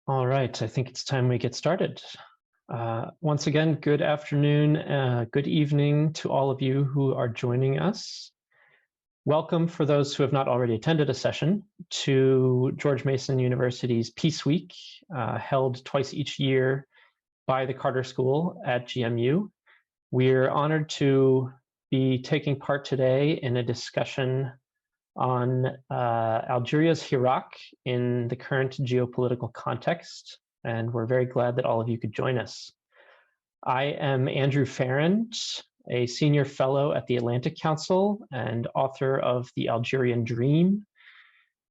All right, I think it's time we get started. Once again, good afternoon, good evening to all of you who are joining us. Welcome for those who have not already attended a session to George Mason University's Peace Week, held twice each year by the Carter School at GMU. We're honored to be taking part today in a discussion on Algeria's Hirak in the current geopolitical context, and we're very glad that all of you could join us. I am Andrew Farrand, a senior fellow at the Atlantic Council and author of The Algerian Dream,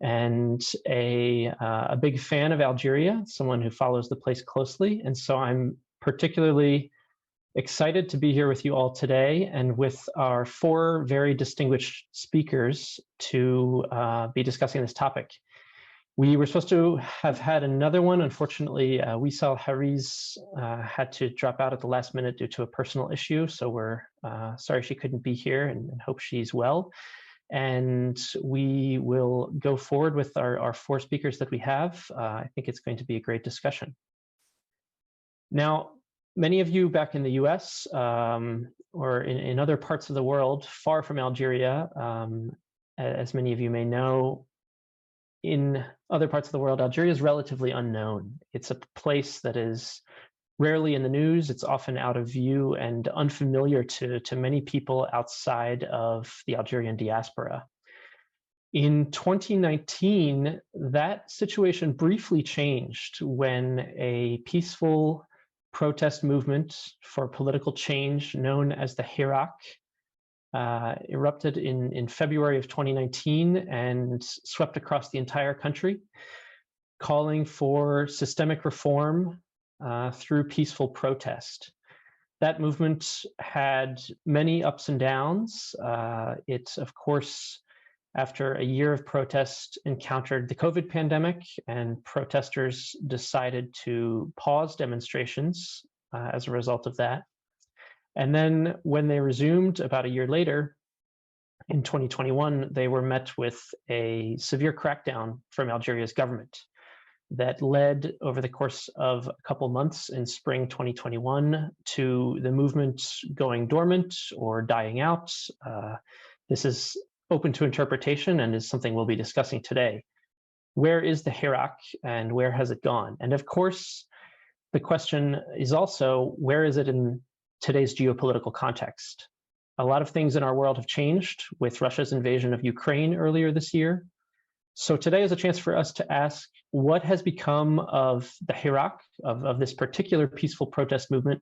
and a big fan of Algeria, someone who follows the place closely, and so I'm particularly excited to be here with you all today and with our four very distinguished speakers to be discussing this topic. We were supposed to have had another one. Unfortunately, Wisal Hariz had to drop out at the last minute due to a personal issue, so we're sorry she couldn't be here and hope she's well. And we will go forward with our four speakers that we have. I think it's going to be a great discussion. Now, many of you back in the US or in other parts of the world far from Algeria, as many of you may know, in other parts of the world, Algeria is relatively unknown. It's a place that is rarely in the news. It's often out of view and unfamiliar to many people outside of the Algerian diaspora. In 2019, that situation briefly changed when a peaceful protest movement for political change known as the Hirak erupted in February of 2019 and swept across the entire country, calling for systemic reform through peaceful protest. That movement had many ups and downs. It, of course, after a year of protest, encountered the COVID pandemic, and protesters decided to pause demonstrations as a result of that. And then when they resumed about a year later, in 2021, they were met with a severe crackdown from Algeria's government that led over the course of a couple months in spring 2021 to the movement going dormant or dying out. This is open to interpretation and is something we'll be discussing today. Where is the Hirak and where has it gone? And of course, the question is also, where is it in today's geopolitical context? A lot of things in our world have changed with Russia's invasion of Ukraine earlier this year. So today is a chance for us to ask, what has become of the Hirak, of this particular peaceful protest movement,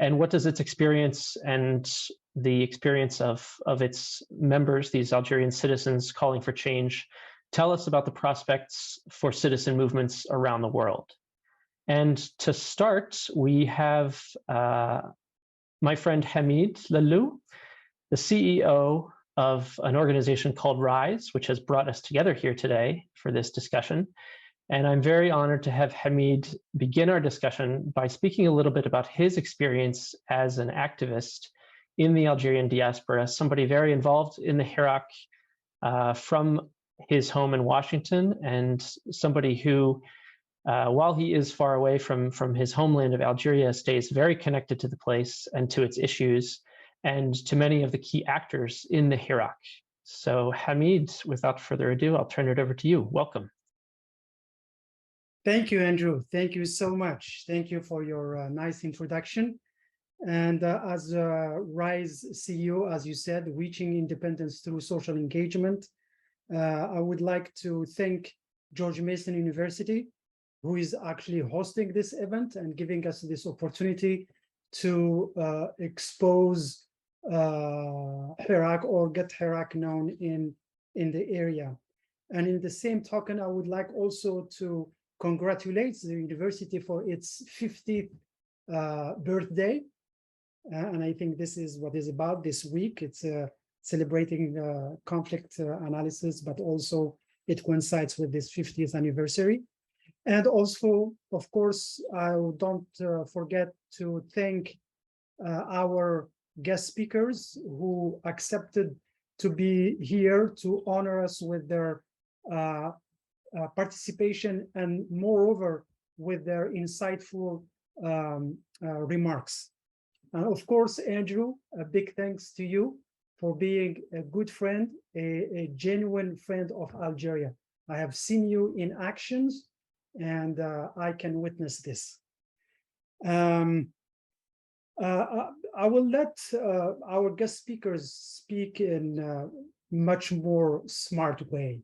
and what does its experience and the experience of its members, these Algerian citizens calling for change, tell us about the prospects for citizen movements around the world? And to start, we have my friend Hamid Lalou, the CEO of an organization called RISE, which has brought us together here today for this discussion. And I'm very honored to have Hamid begin our discussion by speaking a little bit about his experience as an activist in the Algerian diaspora, somebody very involved in the Hirak from his home in Washington, and somebody who, while he is far away from his homeland of Algeria, stays very connected to the place and to its issues and to many of the key actors in the Hirak. So Hamid, without further ado, I'll turn it over to you. Welcome. Thank you, Andrew. Thank you so much. Thank you for your nice introduction. And as RISE CEO, as you said, reaching independence through social engagement, I would like to thank George Mason University, who is actually hosting this event and giving us this opportunity to expose Hirak or get Hirak known in the area. And in the same token, I would like also to congratulate the university for its 50th birthday. And I think this is what is about this week. It's celebrating conflict analysis, but also it coincides with this 50th anniversary. And also, of course, I don't forget to thank our guest speakers who accepted to be here to honor us with their participation, and moreover, with their insightful remarks. And of course, Andrew, a big thanks to you for being a good friend, a genuine friend of Algeria. I have seen you in actions, and I can witness this. I will let our guest speakers speak in a much more smart way,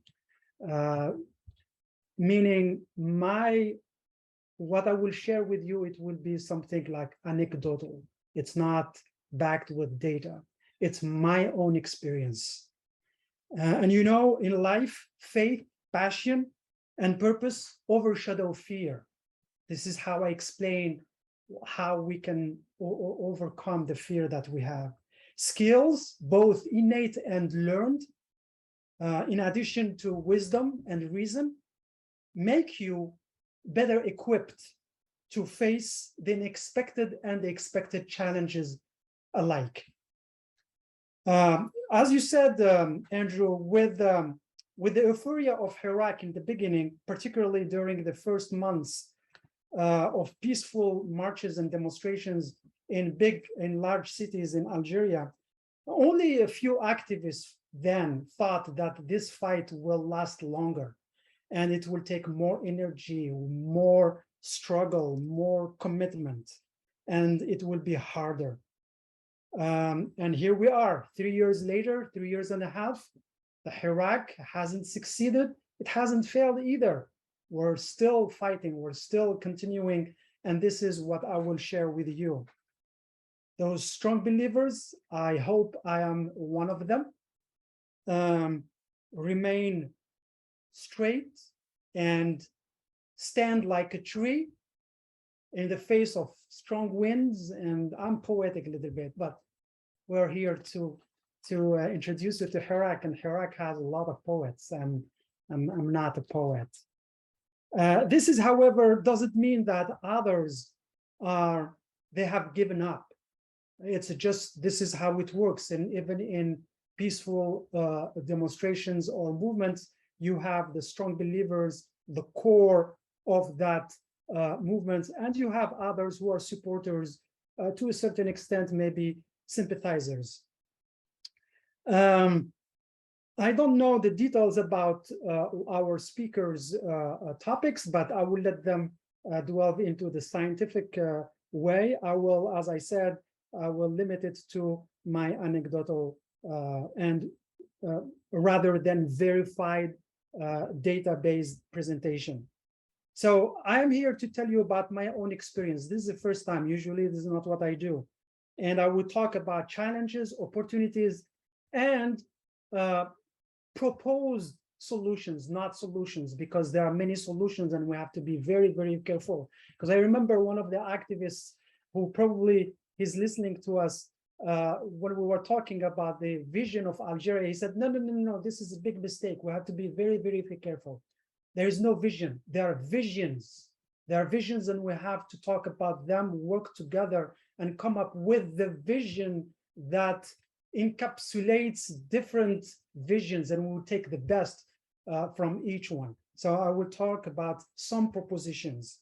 meaning what I will share with you, it will be something like anecdotal. It's not backed with data. It's my own experience. And you know, in life, faith, passion, and purpose overshadow fear. This is how I explain how we can overcome the fear that we have. Skills, both innate and learned, in addition to wisdom and reason, make you better equipped to face the unexpected and the expected challenges alike. As you said, Andrew, with the euphoria of Iraq in the beginning, particularly during the first months of peaceful marches and demonstrations in large cities in Algeria, only a few activists then thought that this fight will last longer and it will take more energy, more struggle, more commitment, and it will be harder. And here we are, 3 years later, 3 years and a half, the Iraq hasn't succeeded. It hasn't failed either. We're still fighting, we're still continuing, and this is what I will share with you. Those strong believers, I hope I am one of them, remain straight and stand like a tree in the face of strong winds. And I'm poetic a little bit, but we're here to introduce you to Iraq, and Iraq has a lot of poets, and I'm not a poet. This is, however, doesn't mean that others they have given up. It's just, this is how it works. And even in peaceful demonstrations or movements, you have the strong believers, the core of that movement, and you have others who are supporters, to a certain extent, maybe sympathizers. I don't know the details about our speakers' topics, but I will let them delve into the scientific way. I will, as I said, I will limit it to my anecdotal and rather than verified data-based presentation. So I am here to tell you about my own experience. This is the first time. Usually this is not what I do. And I will talk about challenges, opportunities, and proposed solutions, not solutions, because there are many solutions and we have to be very, very careful. Because I remember one of the activists who probably is listening to us when we were talking about the vision of Algeria, he said, no, this is a big mistake. We have to be very, very careful. There is no vision. There are visions. There are visions, and we have to talk about them, work together, and come up with the vision that encapsulates different visions, and we'll take the best from each one. So I will talk about some propositions.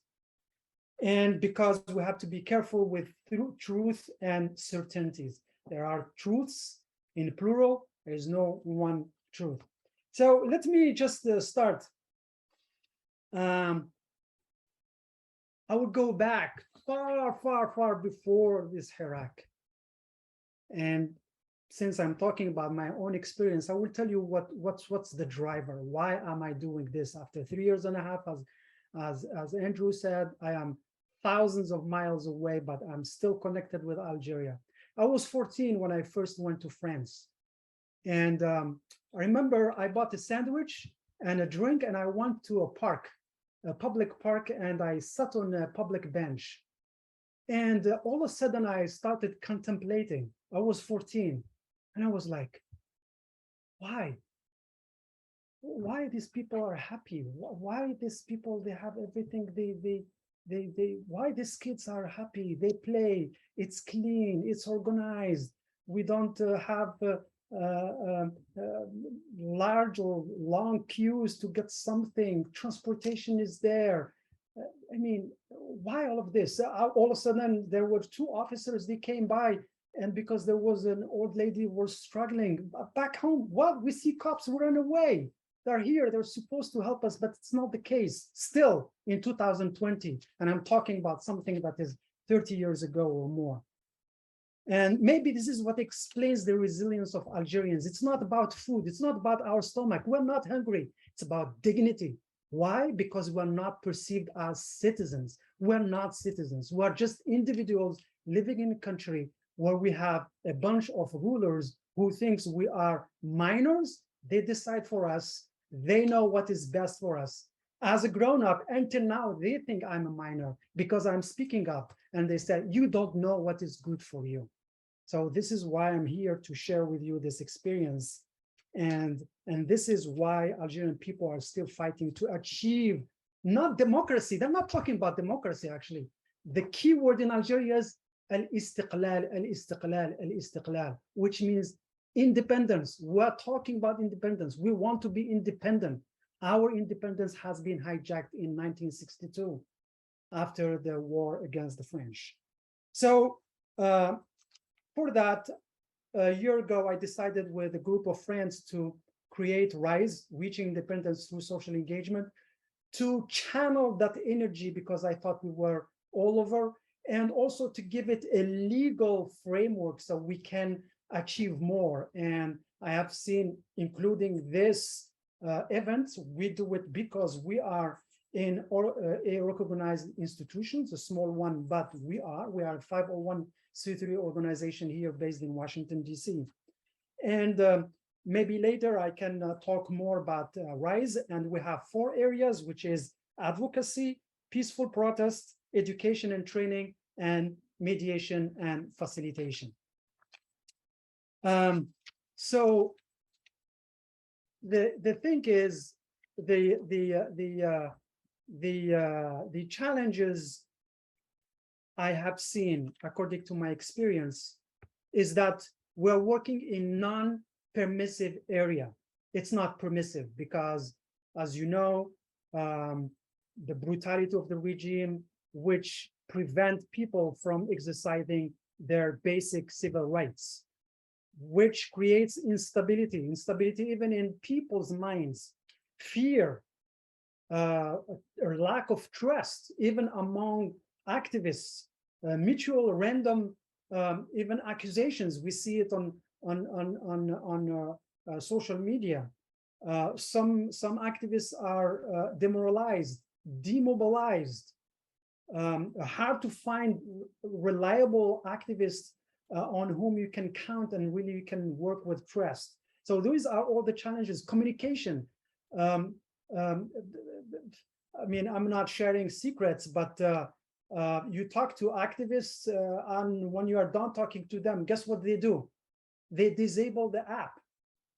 And because we have to be careful with truth and certainties. There are truths in plural. There is no one truth. So let me just start. I would go back far before this Iraq. And since I'm talking about my own experience, I will tell you what's the driver. Why am I doing this after 3 years and a half? As Andrew said, I am thousands of miles away, but I'm still connected with Algeria. I was 14 when I first went to France. And I remember I bought a sandwich and a drink, and I went to a park, a public park, and I sat on a public bench. And all of a sudden I started contemplating. I was 14, and I was like, why? Why these people are happy? Why these people, they have everything, why these kids are happy? They play, it's clean, it's organized. We don't have large or long queues to get something. Transportation is there. I mean, why all of this? All of a sudden, there were two officers, they came by, and because there was an old lady who was struggling back home, what? We see cops run away. They're here, they're supposed to help us, but it's not the case. Still in 2020, and I'm talking about something that is 30 years ago or more. And maybe this is what explains the resilience of Algerians. It's not about food, it's not about our stomach. We're not hungry, it's about dignity. Why? Because we're not perceived as citizens. We're not citizens. We're just individuals living in a country where we have a bunch of rulers who thinks we are minors. They decide for us. They know what is best for us. As a grown-up, until now, they think I'm a minor because I'm speaking up. And they said, you don't know what is good for you. So this is why I'm here to share with you this experience. And this is why Algerian people are still fighting to achieve not democracy. They're not talking about democracy, actually. The key word in Algeria is al-istiqlal, al-istiqlal, al-istiqlal, which means independence. We're talking about independence. We want to be independent. Our independence has been hijacked in 1962 after the war against the French. So for that, a year ago, I decided with a group of friends to create RISE, Reaching Independence Through Social Engagement, to channel that energy because I thought we were all over, and also to give it a legal framework so we can achieve more. And I have seen, including this event, we do it because we are in a recognized institutions, a small one, but we are a 501c3 organization here based in Washington, DC. And maybe later I can talk more about RISE. And we have 4 areas, which is advocacy, peaceful protest, education and training, and mediation and facilitation. So the thing is, the challenges I have seen, according to my experience, is that we're working in non-permissive area. It's not permissive because, as you know, the brutality of the regime, which prevent people from exercising their basic civil rights, which creates instability even in people's minds, fear, or lack of trust, even among activists, mutual random, even accusations. We see it on social media. Some activists are demoralized, demobilized. Hard to find reliable activists on whom you can count and really you can work with trust. So those are all the challenges. Communication. I mean, I'm not sharing secrets, but you talk to activists, and when you are done talking to them, guess what they do? They disable the app.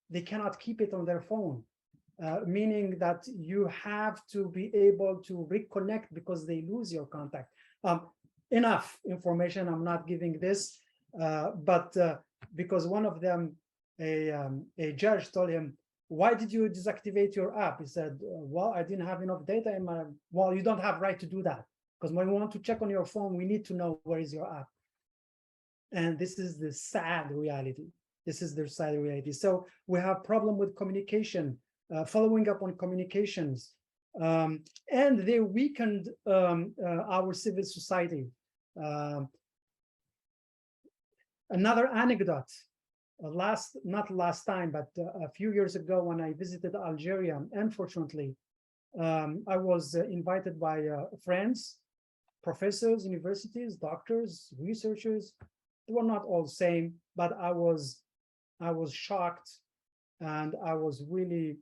They cannot keep it on their phone, meaning that you have to be able to reconnect because they lose your contact. Enough information, I'm not giving this, but because one of them, a judge told him, why did you deactivate your app? He said, well, I didn't have enough data in my, well, you don't have right to do that. Because when we want to check on your phone, we need to know where is your app. And this is the sad reality. This is the sad reality. So we have problem with communication, following up on communications, and they weakened our civil society. Another anecdote, not last time, but a few years ago when I visited Algeria, unfortunately, I was invited by friends, professors, universities, doctors, researchers. They were not all the same, but I was shocked, and I was really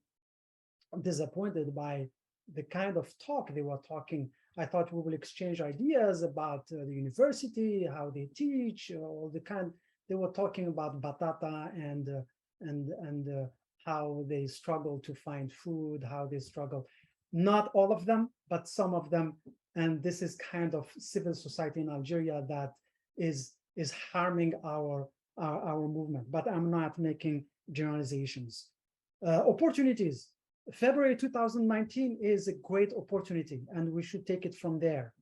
disappointed by the kind of talk they were talking. I thought we will exchange ideas about the university, how they teach, all the kind. They were talking about batata and how they struggle to find food, how they struggle. Not all of them, but some of them. And this is kind of civil society in Algeria that is harming our movement. But I'm not making generalizations. Opportunities. February 2019 is a great opportunity, and we should take it from there.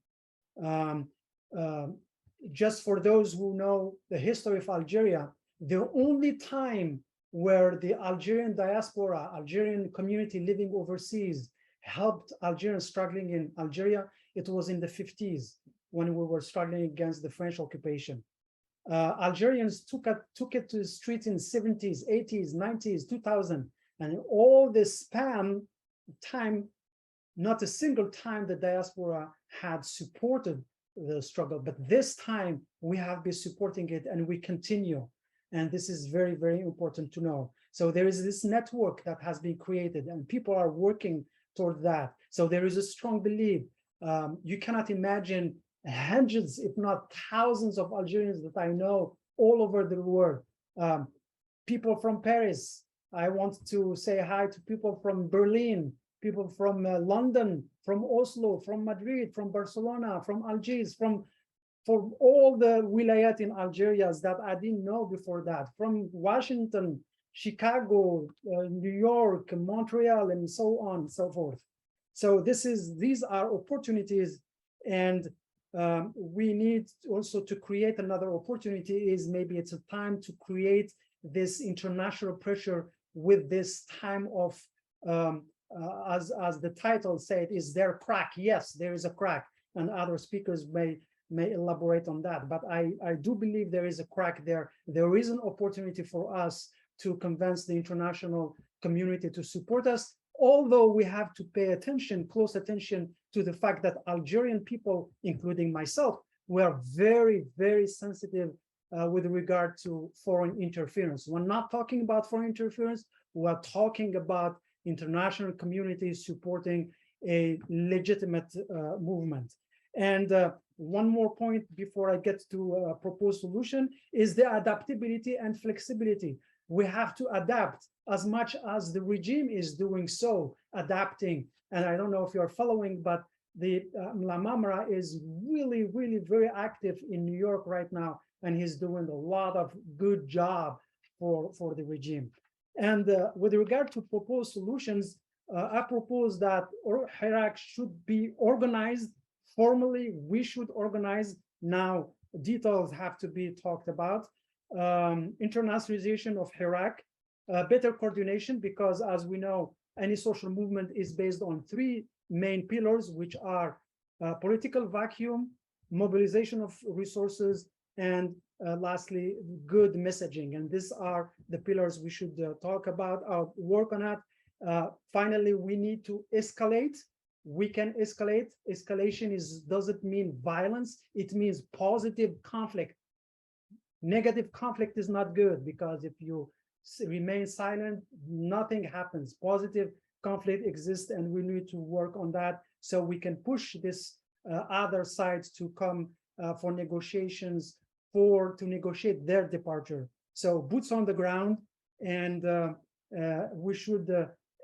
Just for those who know the history of Algeria, the only time where the Algerian diaspora, Algerian community living overseas helped Algerians struggling in Algeria, it was in the 50s when we were struggling against the French occupation. Algerians took it to the streets in 70s, 80s, 90s, 2000, and all this span time, not a single time the diaspora had supported the struggle, but this time we have been supporting it and we continue. And this is very, very important to know. So there is this network that has been created and people are working toward that. So there is a strong belief. You cannot imagine hundreds, if not thousands of Algerians that I know all over the world. People from Paris. I want to say hi to people from Berlin, people from London, from Oslo, from Madrid, from Barcelona, from Algiers, from all the wilayat in Algeria that I didn't know before that, from Washington, Chicago, New York, Montreal, and so on and so forth. So these are opportunities, and we need also to create another opportunity. Is maybe it's a time to create this international pressure with this time of as the title said, is there a crack? Yes, there is a crack, and other speakers may elaborate on that. But I do believe there is a crack there. There is an opportunity for us to convince the international community to support us, although we have to pay attention, close attention to the fact that Algerian people, including myself, were very, very sensitive with regard to foreign interference. We're not talking about foreign interference, we're talking about international communities supporting a legitimate movement. And one more point before I get to proposed solution is the adaptability and flexibility. We have to adapt as much as the regime is doing so, adapting. And I don't know if you're following, but the Lamamra is really, really very active in New York right now, and he's doing a lot of good job for the regime. And with regard to proposed solutions, I propose that Iraq should be organized formally. We should organize now. Details have to be talked about. Internationalization of Iraq, better coordination, because as we know, any social movement is based on three main pillars, which are political vacuum, mobilization of resources, and lastly, good messaging. And these are the pillars we should talk about, work on it. Finally, we need to escalate. We can escalate. Escalation doesn't mean violence. It means positive conflict. Negative conflict is not good, because if you remain silent, nothing happens. Positive conflict exists, and we need to work on that so we can push this other sides to come for negotiations, to negotiate their departure. So boots on the ground, and we should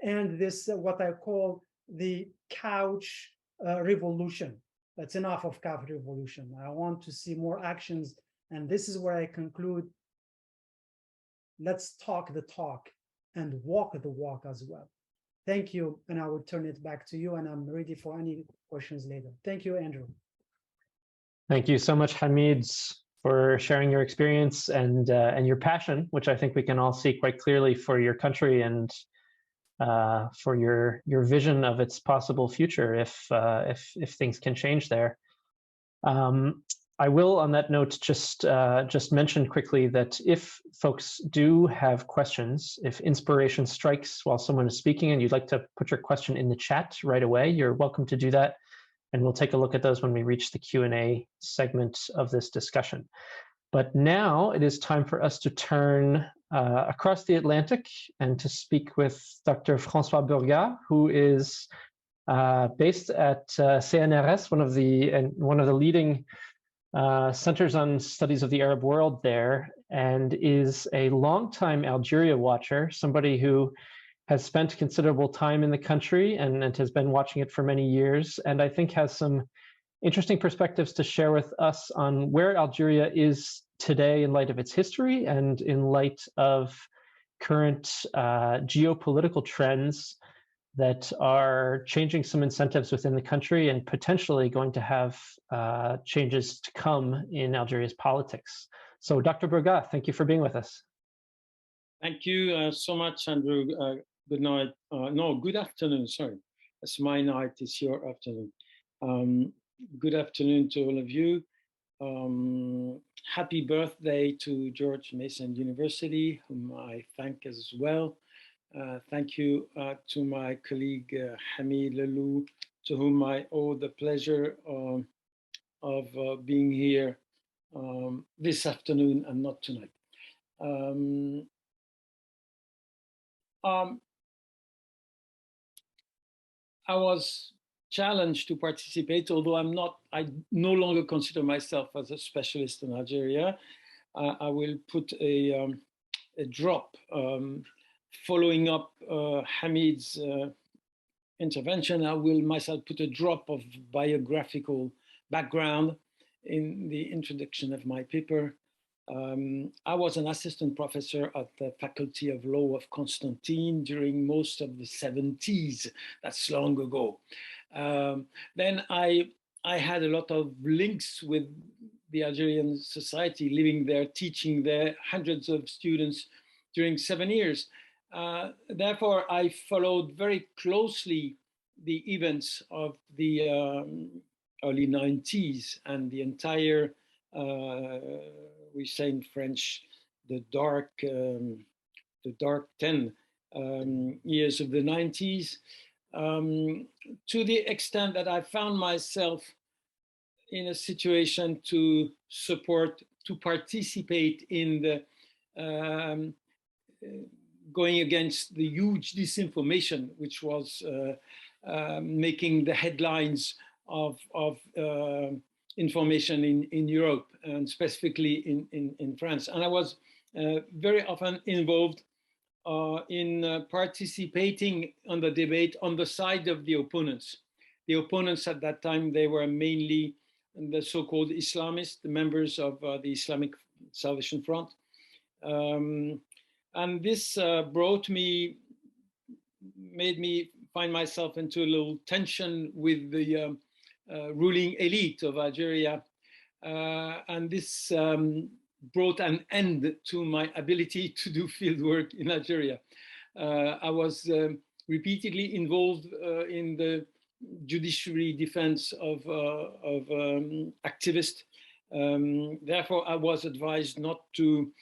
end this, what I call the couch revolution. That's enough of couch revolution. I want to see more actions, and this is where I conclude. Let's talk the talk and walk the walk as well. Thank you, and I will turn it back to you, and I'm ready for any questions later. Thank you, Andrew. Thank you so much, Hamid, for sharing your experience and your passion, which I think we can all see quite clearly for your country and for your vision of its possible future if things can change there. I will, on that note, just mention quickly that if folks do have questions, if inspiration strikes while someone is speaking and you'd like to put your question in the chat right away, you're welcome to do that. And we'll take a look at those when we reach the Q&A segment of this discussion. But now it is time for us to turn across the Atlantic and to speak with Dr. François Burgat, who is based at CNRS, one of the leading centers on studies of the Arab world there, and is a longtime Algeria watcher, somebody who has spent considerable time in the country and has been watching it for many years, and I think has some interesting perspectives to share with us on where Algeria is today in light of its history and in light of current geopolitical trends that are changing some incentives within the country and potentially going to have changes to come in Algeria's politics. So Dr. Burgat, thank you for being with us. Thank you so much, Andrew. Good night. No, good afternoon, sorry. It's my night, it's your afternoon. Good afternoon to all of you. Happy birthday to George Mason University, whom I thank as well. Thank you to my colleague Hamid Lelou, to whom I owe the pleasure of being here this afternoon and not tonight. I was challenged to participate, although I no longer consider myself as a specialist in Algeria. I will put a drop following up Hamid's intervention. I will myself put a drop of biographical background in the introduction of my paper. I was an assistant professor at the Faculty of Law of Constantine during most of the 70s. That's long ago. Then I had a lot of links with the Algerian society, living there, teaching there, hundreds of students during 7 years. Therefore, I followed very closely the events of the early 90s and the entire, we say in French, the dark 10 years of the 90s, to the extent that I found myself in a situation to support, to participate in the going against the huge disinformation, which was making the headlines of information in Europe, and specifically in France. And I was very often involved in participating on the debate on the side of the opponents. The opponents at that time, they were mainly the so-called Islamists, the members of the Islamic Salvation Front. And this made me find myself into a little tension with the ruling elite of Algeria. And this brought an end to my ability to do field work in Algeria. I was repeatedly involved in the judiciary defense of activists. Therefore, I was advised not to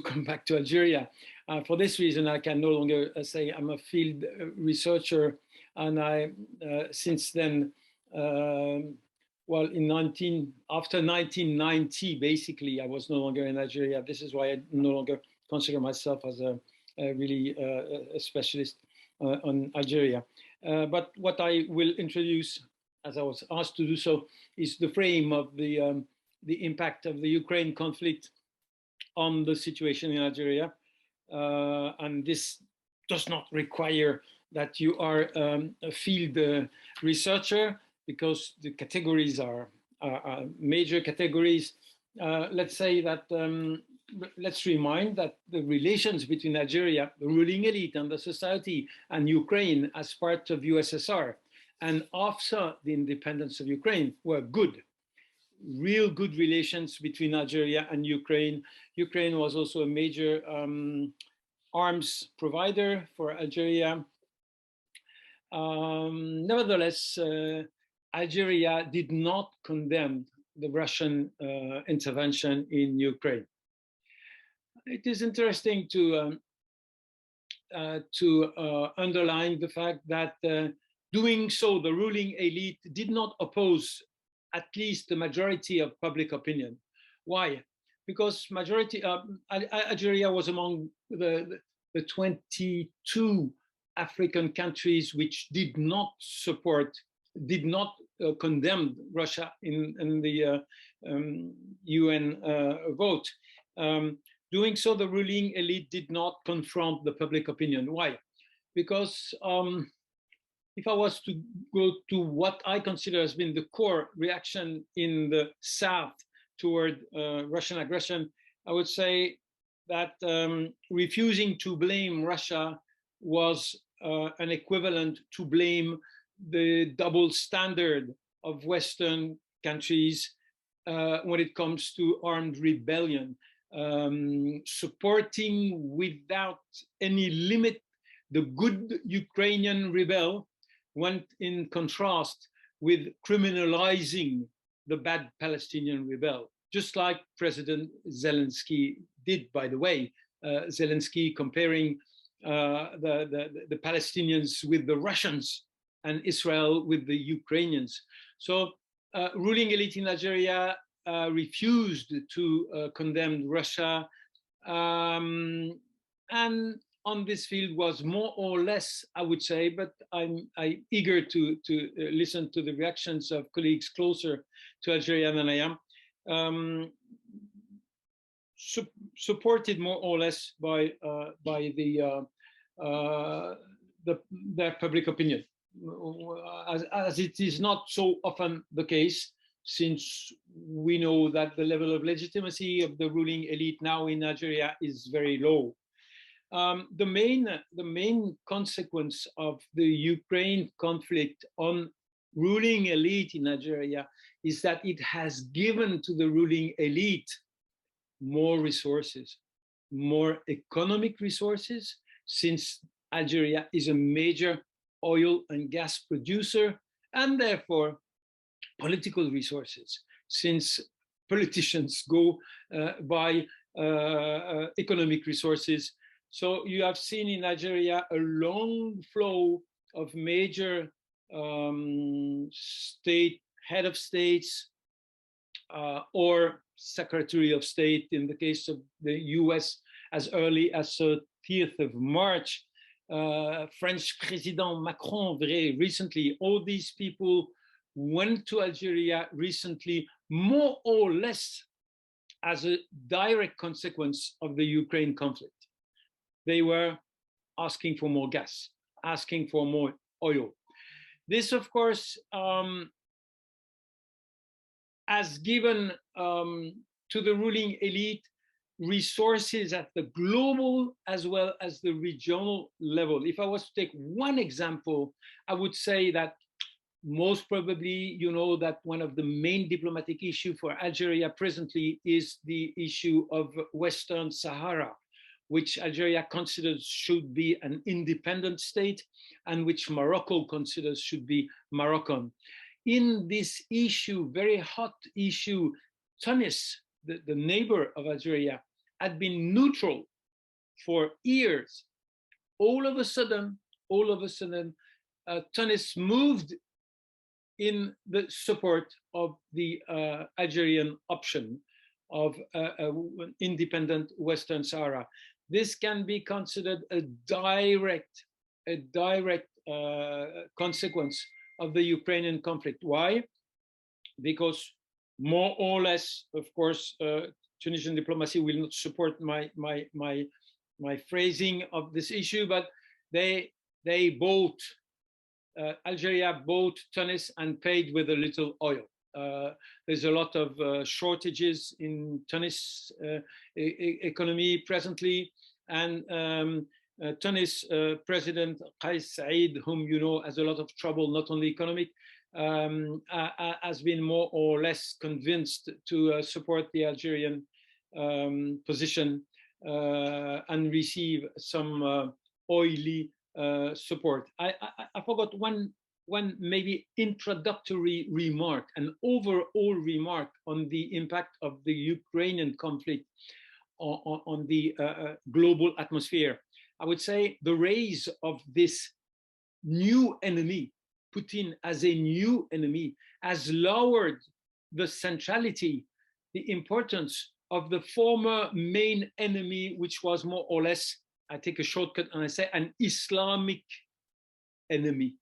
come back to Algeria. For this reason, I can no longer say I'm a field researcher. And I, since then, well, after 1990, basically, I was no longer in Algeria. This is why I no longer consider myself as a specialist on Algeria. But what I will introduce, as I was asked to do so, is the frame of the impact of the Ukraine conflict on the situation in Algeria. And this does not require that you are a field researcher, because the categories are major categories. Let's say that, let's remind that the relations between Algeria, the ruling elite and the society, and Ukraine as part of USSR, and after the independence of Ukraine, were good. Real good relations between Algeria and Ukraine. Ukraine was also a major arms provider for Algeria. Nevertheless, Algeria did not condemn the Russian intervention in Ukraine. It is interesting to underline the fact that doing so, the ruling elite did not oppose at least the majority of public opinion. Why? Because Algeria was among the 22 African countries which did not condemn Russia in the UN vote. Doing so, the ruling elite did not confront the public opinion. Why? Because if I was to go to what I consider has been the core reaction in the South toward Russian aggression, I would say that refusing to blame Russia was an equivalent to blame the double standard of Western countries when it comes to armed rebellion, supporting without any limit the good Ukrainian rebel, went in contrast with criminalizing the bad Palestinian rebel, just like President Zelensky did, by the way. Zelensky comparing the Palestinians with the Russians and Israel with the Ukrainians. So ruling elite in Algeria refused to condemn Russia, and on this field was more or less, I would say, but I'm eager to listen to the reactions of colleagues closer to Algeria than I am, supported more or less by their public opinion, as it is not so often the case, since we know that the level of legitimacy of the ruling elite now in Algeria is very low. The main consequence of the Ukraine conflict on ruling elite in Algeria is that it has given to the ruling elite more resources, more economic resources, since Algeria is a major oil and gas producer, and therefore political resources, since politicians go by economic resources. So you have seen in Algeria a long flow of major head of states or Secretary of State, in the case of the US, as early as 30th of March, French President Macron very recently. All these people went to Algeria recently, more or less as a direct consequence of the Ukraine conflict. They were asking for more gas, asking for more oil. This, of course, has given to the ruling elite resources at the global as well as the regional level. If I was to take one example, I would say that most probably, you know, that one of the main diplomatic issues for Algeria presently is the issue of Western Sahara, which Algeria considers should be an independent state and which Morocco considers should be Moroccan. In this issue, very hot issue, Tunis, the neighbor of Algeria, had been neutral for years. All of a sudden, Tunis moved in the support of the Algerian option of independent Western Sahara. This can be considered a direct consequence of the Ukrainian conflict. Why? Because more or less, of course, Tunisian diplomacy will not support my phrasing of this issue, but they bought, Algeria bought Tunis and paid with a little oil. There's a lot of shortages in Tunis economy presently, and Tunis President Qais Said, whom you know has a lot of trouble, not only economic, has been more or less convinced to support the Algerian position and receive some oily support. I forgot one maybe introductory remark, an overall remark on the impact of the Ukrainian conflict on the global atmosphere. I would say the rise of this new enemy, Putin as a new enemy, has lowered the centrality, the importance of the former main enemy, which was more or less, I take a shortcut and I say, an Islamic enemy.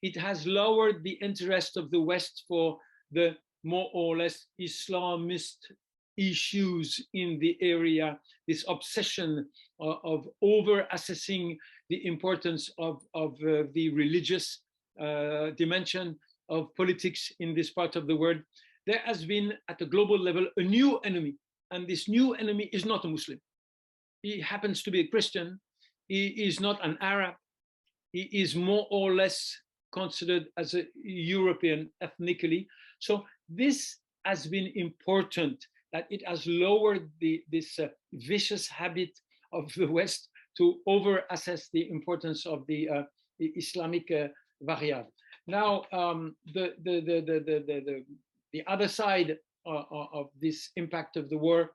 It has lowered the interest of the West for the more or less Islamist issues in the area, this obsession of over-assessing the importance of the religious dimension of politics in this part of the world. There has been, at a global level, a new enemy, and this new enemy is not a Muslim. He happens to be a Christian. He is not an Arab. is more or less considered as a European ethnically. So this has been important, that it has lowered this vicious habit of the West to over-assess the importance of the Islamic variable. Now, the other side of this impact of the war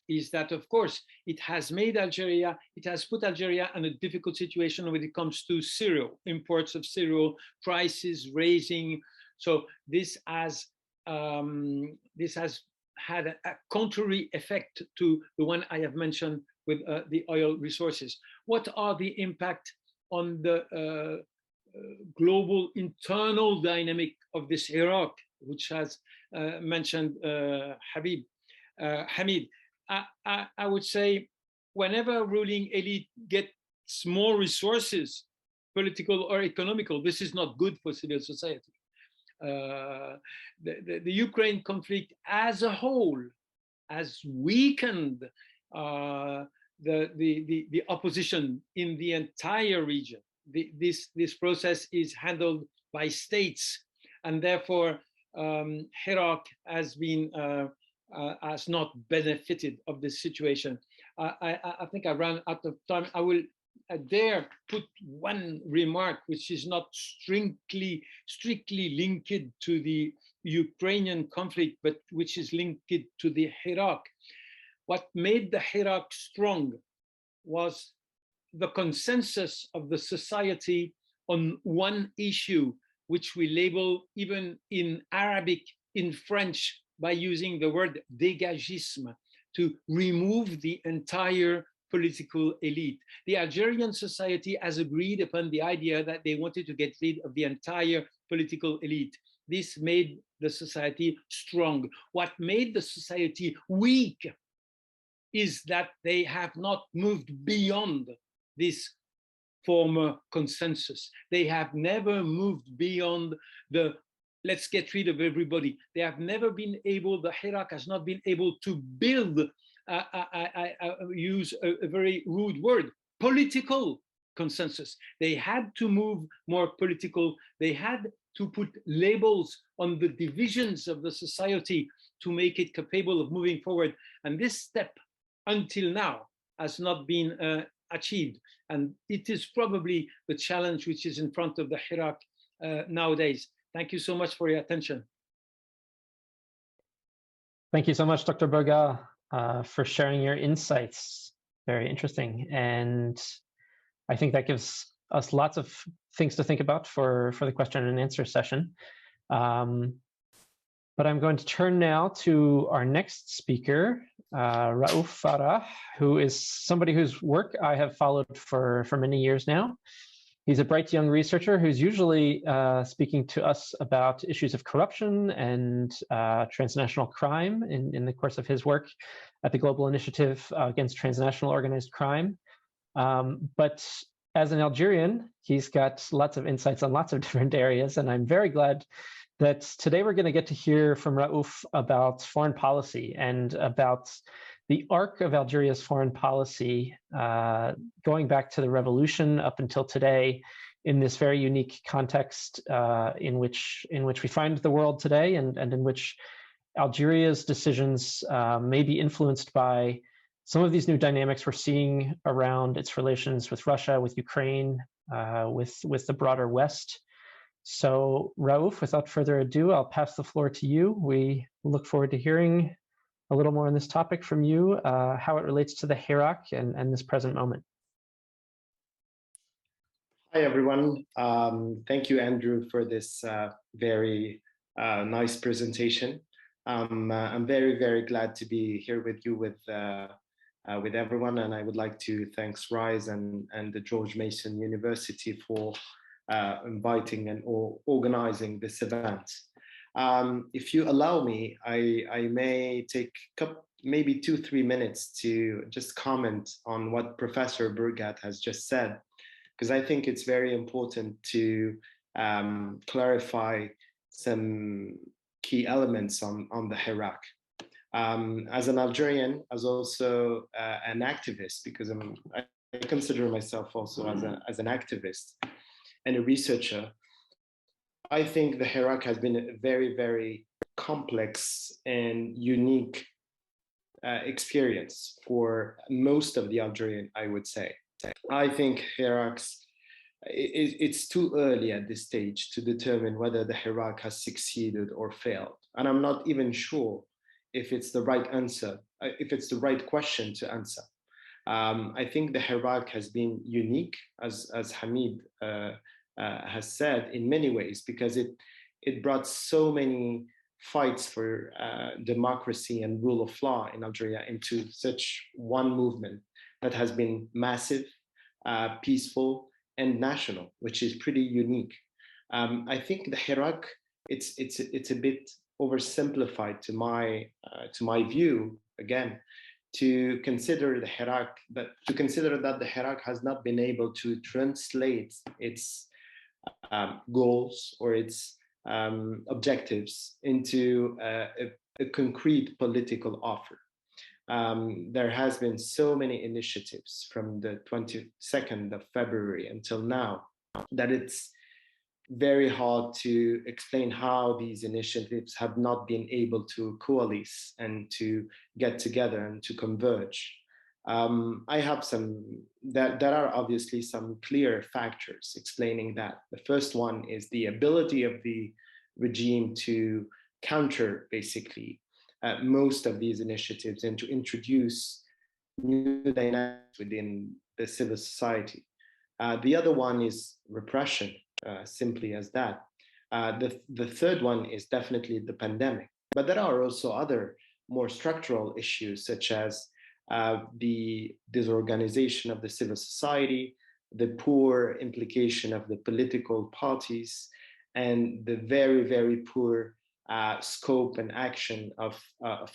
is that, of course, it has made Algeria, it has put Algeria in a difficult situation when it comes to cereal, imports of cereal, prices raising. So this has had a contrary effect to the one I have mentioned with the oil resources. What are the impact on the global internal dynamic of this Iraq, which has mentioned Hamid? I would say whenever ruling elite gets more resources, political or economical, this is not good for civil society. The Ukraine conflict as a whole has weakened the opposition in the entire region. This process is handled by states, and therefore Iraq has been has not benefited of this situation. I think I ran out of time. I dare put one remark which is not strictly linked to the Ukrainian conflict, but which is linked to the Iraq. What made the Iraq strong was the consensus of the society on one issue, which we label even in Arabic, in French, by using the word dégagisme, to remove the entire political elite. The Algerian society has agreed upon the idea that they wanted to get rid of the entire political elite. This made the society strong. What made the society weak is that they have not moved beyond this former consensus. They have never moved beyond the let's get rid of everybody. They have never been able, the Iraq has not been able to build, I use a very rude word, political consensus. They had to move more political. They had to put labels on the divisions of the society to make it capable of moving forward. And this step, until now, has not been achieved. And it is probably the challenge which is in front of the Iraq nowadays. Thank you so much for your attention. Thank you so much, Dr. Burgat, for sharing your insights. Very interesting. And I think that gives us lots of things to think about for the question and answer session. But I'm going to turn now to our next speaker, Raouf Farrand, who is somebody whose work I have followed for many years now. He's a bright young researcher who's usually speaking to us about issues of corruption and transnational crime in the course of his work at the Global Initiative Against Transnational Organized Crime. But as an Algerian, he's got lots of insights on lots of different areas, and I'm very glad that today we're going to get to hear from Raouf about foreign policy and about the arc of Algeria's foreign policy, going back to the revolution up until today, in this very unique context in which we find the world today, and in which Algeria's decisions may be influenced by some of these new dynamics we're seeing around its relations with Russia, with Ukraine, with the broader West. So, Raouf, without further ado, I'll pass the floor to you. We look forward to hearing a little more on this topic from you, how it relates to the Iraq and this present moment. Hi, everyone. Thank you, Andrew, for this very nice presentation. I'm very, very glad to be here with you, with everyone, and I would like to thank RISE and the George Mason University for inviting and organizing this event. If you allow me, I may take maybe 2-3 minutes to just comment on what Professor Burgat has just said, because I think it's very important to clarify some key elements on the Iraq. As an Algerian, as also an activist, because I consider myself also as an activist. and a researcher, I think the Iraq has been a very, very complex and unique experience for most of the Algerian, I would say. I think Iraq's, it's too early at this stage to determine whether the Iraq has succeeded or failed. And I'm not even sure if it's the right answer, if it's the right question to answer. I think the Iraq has been unique, as Hamid has said, in many ways, because it brought so many fights for democracy and rule of law in Algeria into such one movement that has been massive, peaceful, and national, which is pretty unique. I think the Iraq, it's a bit oversimplified to my view, again, to consider the Iraq, that the Iraq has not been able to translate its goals or its objectives into a concrete political offer. There has been so many initiatives from the 22nd of February until now that it's very hard to explain how these initiatives have not been able to coalesce and to get together and to converge. I have there are obviously some clear factors explaining that. The first one is the ability of the regime to counter basically most of these initiatives and to introduce new dynamics within the civil society. The other one is repression, simply as that. The third one is definitely the pandemic, but there are also other more structural issues, such as the disorganization of the civil society, the poor implication of the political parties, and the very, very poor scope and action of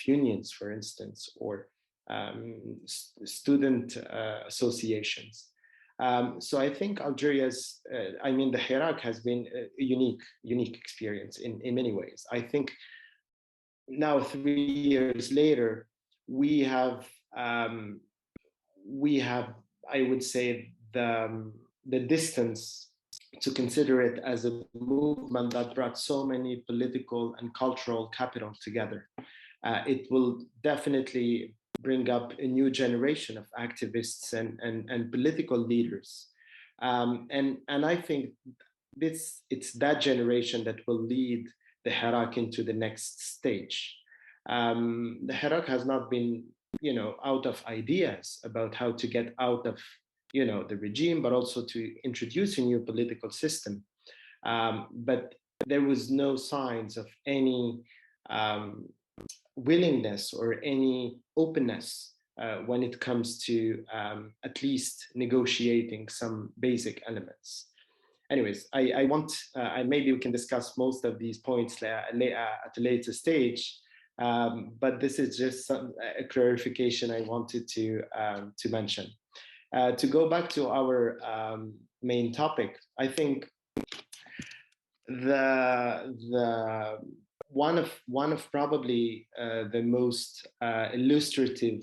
unions, for instance, or student associations. So I think Algeria's, the Iraq has been a unique experience in many ways. I think now 3 years later, we have, I would say, the distance to consider it as a movement that brought so many political and cultural capitals together. It will definitely bring up a new generation of activists and political leaders. And I think it's that generation that will lead the Iraq into the next stage. The Iraq has not been, out of ideas about how to get out of, the regime, but also to introduce a new political system. But there was no signs of any willingness or any openness when it comes to at least negotiating some basic elements. Anyways, maybe we can discuss most of these points at a later stage, but this is just a clarification I wanted to mention. To go back to our main topic, I think the one of probably the most illustrative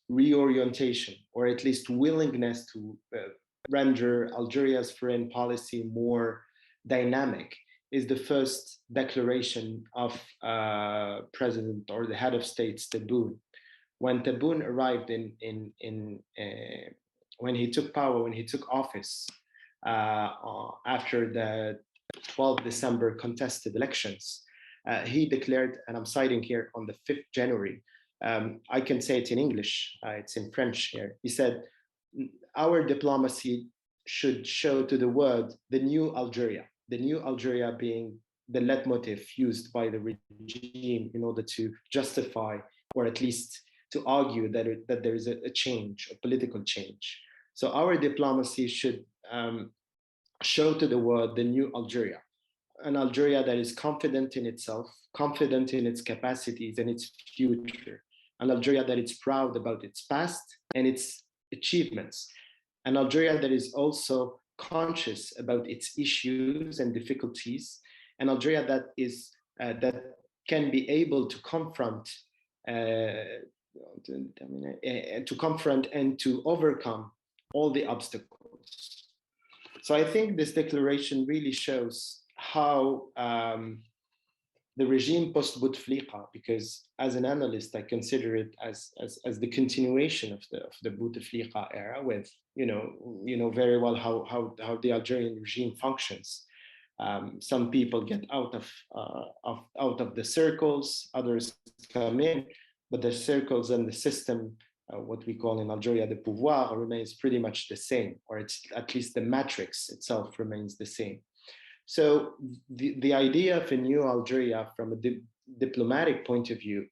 reorientation, or at least willingness to render Algeria's foreign policy more dynamic, is the first declaration of President or the head of state Tebboune. When Tebboune arrived when he took office after the 12 December contested elections, he declared, and I'm citing here, on the 5th January, I can say it in English, it's in French here. He said, our diplomacy should show to the world the new Algeria being the leitmotif used by the regime in order to justify, or at least to argue that there is a change, a political change. So our diplomacy should show to the world the new Algeria, an Algeria that is confident in itself, confident in its capacities and its future, an Algeria that is proud about its past and its achievements, an Algeria that is also conscious about its issues and difficulties, an Algeria that is that can be able to confront and to overcome all the obstacles. So I think this declaration really shows how the regime post-Bouteflika, because as an analyst, I consider it as the continuation of the Bouteflika era, with you know very well how the Algerian regime functions. Some people get out of the circles, others come in, but the circles and the system, what we call in Algeria the pouvoir, remains pretty much the same, or it's at least the matrix itself remains the same. So the idea of a new Algeria from a diplomatic point of view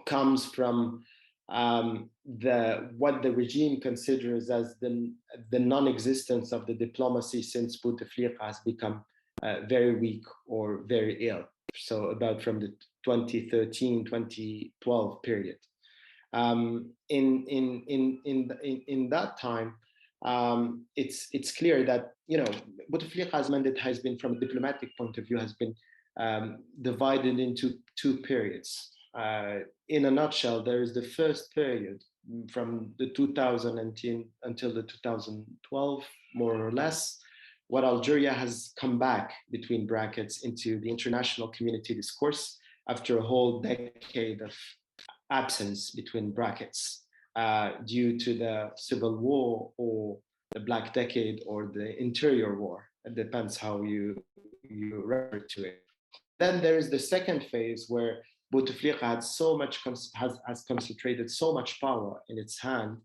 comes from what the regime considers as the non-existence of the diplomacy since Bouteflika has become very weak or very ill. So about from the 2013-2012 period. In that time, it's clear that Bouteflika's mandate has been, from a diplomatic point of view, has been divided into two periods. In a nutshell, there is the first period from the 2010 until the 2012, more or less, what Algeria has come back, between brackets, into the international community discourse after a whole decade of absence, between brackets, due to the civil war or the Black Decade or the interior war. It depends how you refer to it. Then there is the second phase where Bouteflika had has concentrated so much power in its hand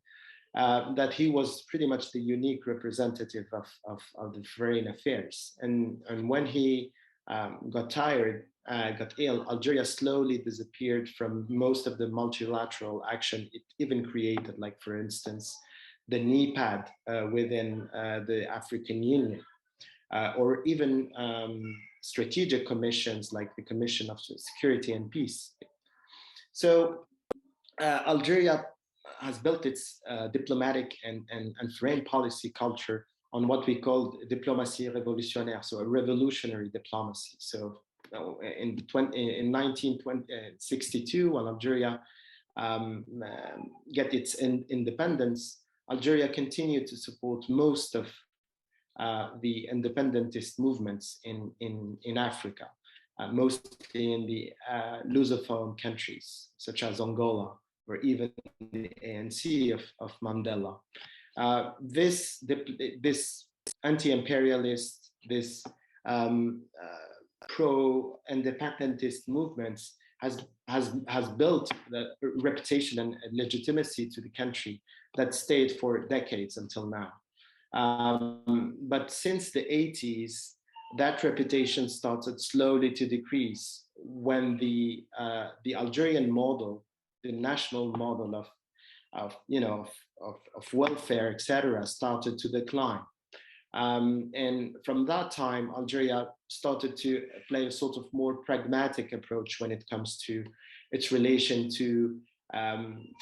that he was pretty much the unique representative of the foreign affairs. And when he got tired, got ill, Algeria slowly disappeared from most of the multilateral action it even created, like, for instance, the NEPAD within the African Union, or even strategic commissions like the Commission of Security and Peace. So Algeria has built its diplomatic and foreign policy culture on what we call diplomatie révolutionnaire, so a revolutionary diplomacy. So in 1962, when Algeria get its independence, Algeria continued to support most of the independentist movements in Africa, mostly in the Lusophone countries, such as Angola, or even the ANC of Mandela. This anti-imperialist, this pro-independentist movements has built the reputation and legitimacy to the country that stayed for decades until now. But since the 80s, that reputation started slowly to decrease when the Algerian model, the national model of welfare, etc., started to decline. And from that time, Algeria started to play a sort of more pragmatic approach when it comes to its relation to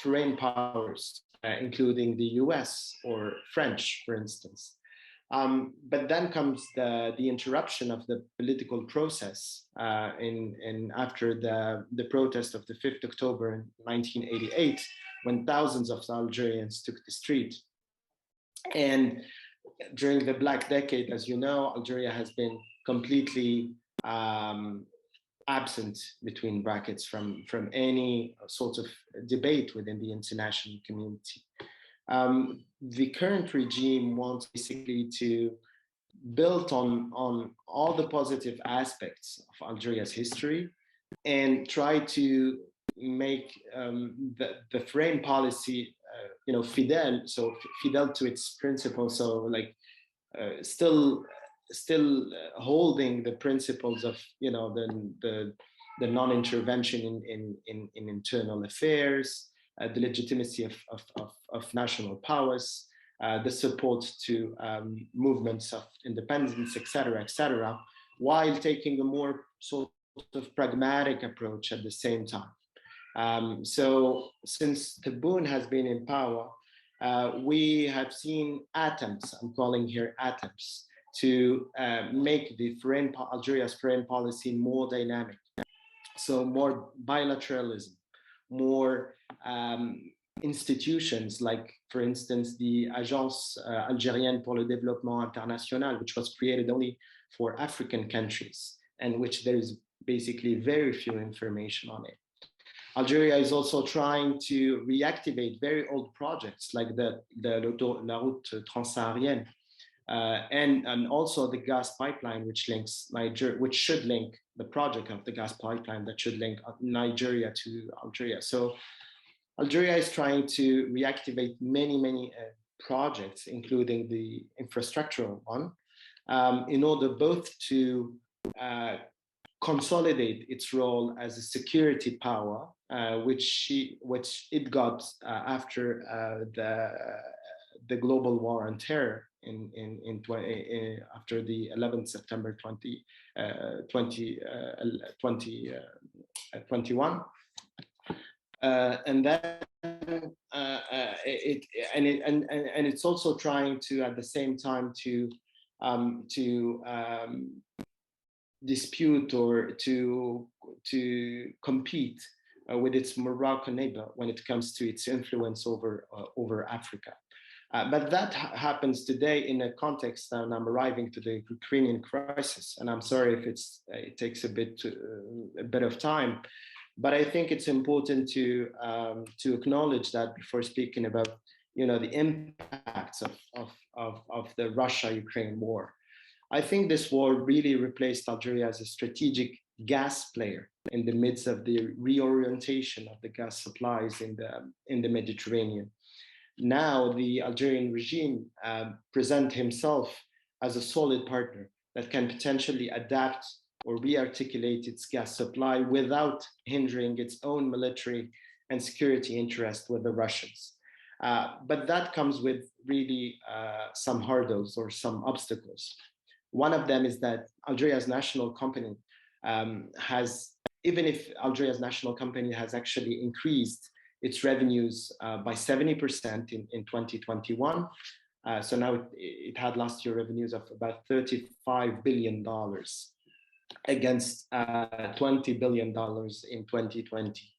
foreign powers, including the US or French, for instance. But then comes the interruption of the political process after the protest of the 5th October in 1988, when thousands of Algerians took the street. And during the Black Decade, as you know, Algeria has been completely absent, between brackets, from any sort of debate within the international community. The current regime wants basically to build on all the positive aspects of Algeria's history and try to make the foreign policy fidel to its principles, so like still holding the principles of the non-intervention in internal affairs, the legitimacy of national powers, the support to movements of independence, etc., while taking a more sort of pragmatic approach at the same time. So since Tebboune has been in power, we have seen attempts, I'm calling here attempts, to make the Algeria's foreign policy more dynamic. So more bilateralism, more institutions like, for instance, the Agence Algérienne pour le Développement International, which was created only for African countries and which there is basically very few information on it. Algeria is also trying to reactivate very old projects like la route transsaharienne and also the gas pipeline, which links Nigeria, which should link the project of the gas pipeline that should link Nigeria to Algeria. So Algeria is trying to reactivate many projects, including the infrastructural one, in order both to consolidate its role as a security power, which it got after the global war on terror after the 11th September 2021. And then it's also trying to at the same time to dispute or to compete with its Moroccan neighbor when it comes to its influence over Africa. But that happens today in a context, and I'm arriving to the Ukrainian crisis, and I'm sorry if it takes a bit of time, but I think it's important to acknowledge that before speaking about the impacts of the Russia-Ukraine war. I think this war really replaced Algeria as a strategic gas player in the midst of the reorientation of the gas supplies in the Mediterranean. Now the Algerian regime present himself as a solid partner that can potentially adapt or re-articulate its gas supply without hindering its own military and security interest with the Russians. But that comes with really some hurdles or some obstacles. One of them is that Algeria's national company even if Algeria's national company has actually increased its revenues by 70% in 2021. So now it had last year revenues of about $35 billion against $20 billion in 2020.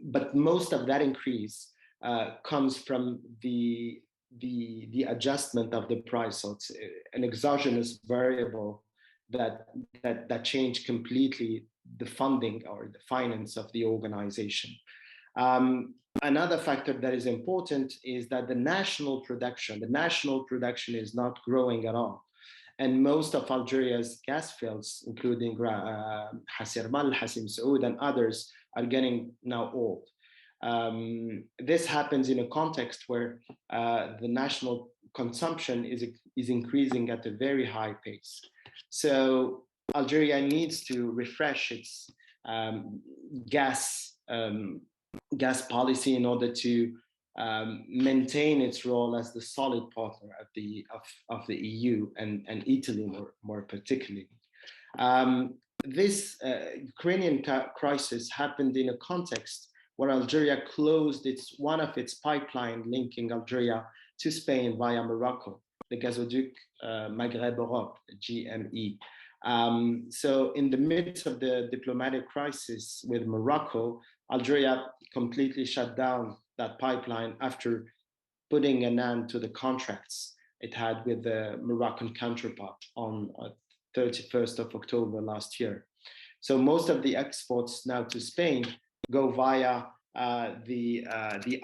But most of that increase comes from the adjustment of the price. So it's an exogenous variable that changed completely the funding or the finance of the organization. Another factor that is important is that the national production is not growing at all. And most of Algeria's gas fields, including Hasirmal, Hassim Saoud, and others, are getting now old. This happens in a context where the national consumption is increasing at a very high pace. So Algeria needs to refresh its gas policy in order to maintain its role as the solid partner of the EU and Italy more particularly. This Ukrainian crisis happened in a context where Algeria closed one of its pipeline linking Algeria to Spain via Morocco, the Gazoduc Maghreb Europe, GME. So in the midst of the diplomatic crisis with Morocco, Algeria completely shut down that pipeline after putting an end to the contracts it had with the Moroccan counterpart on 31st of October last year. So most of the exports now to Spain go via the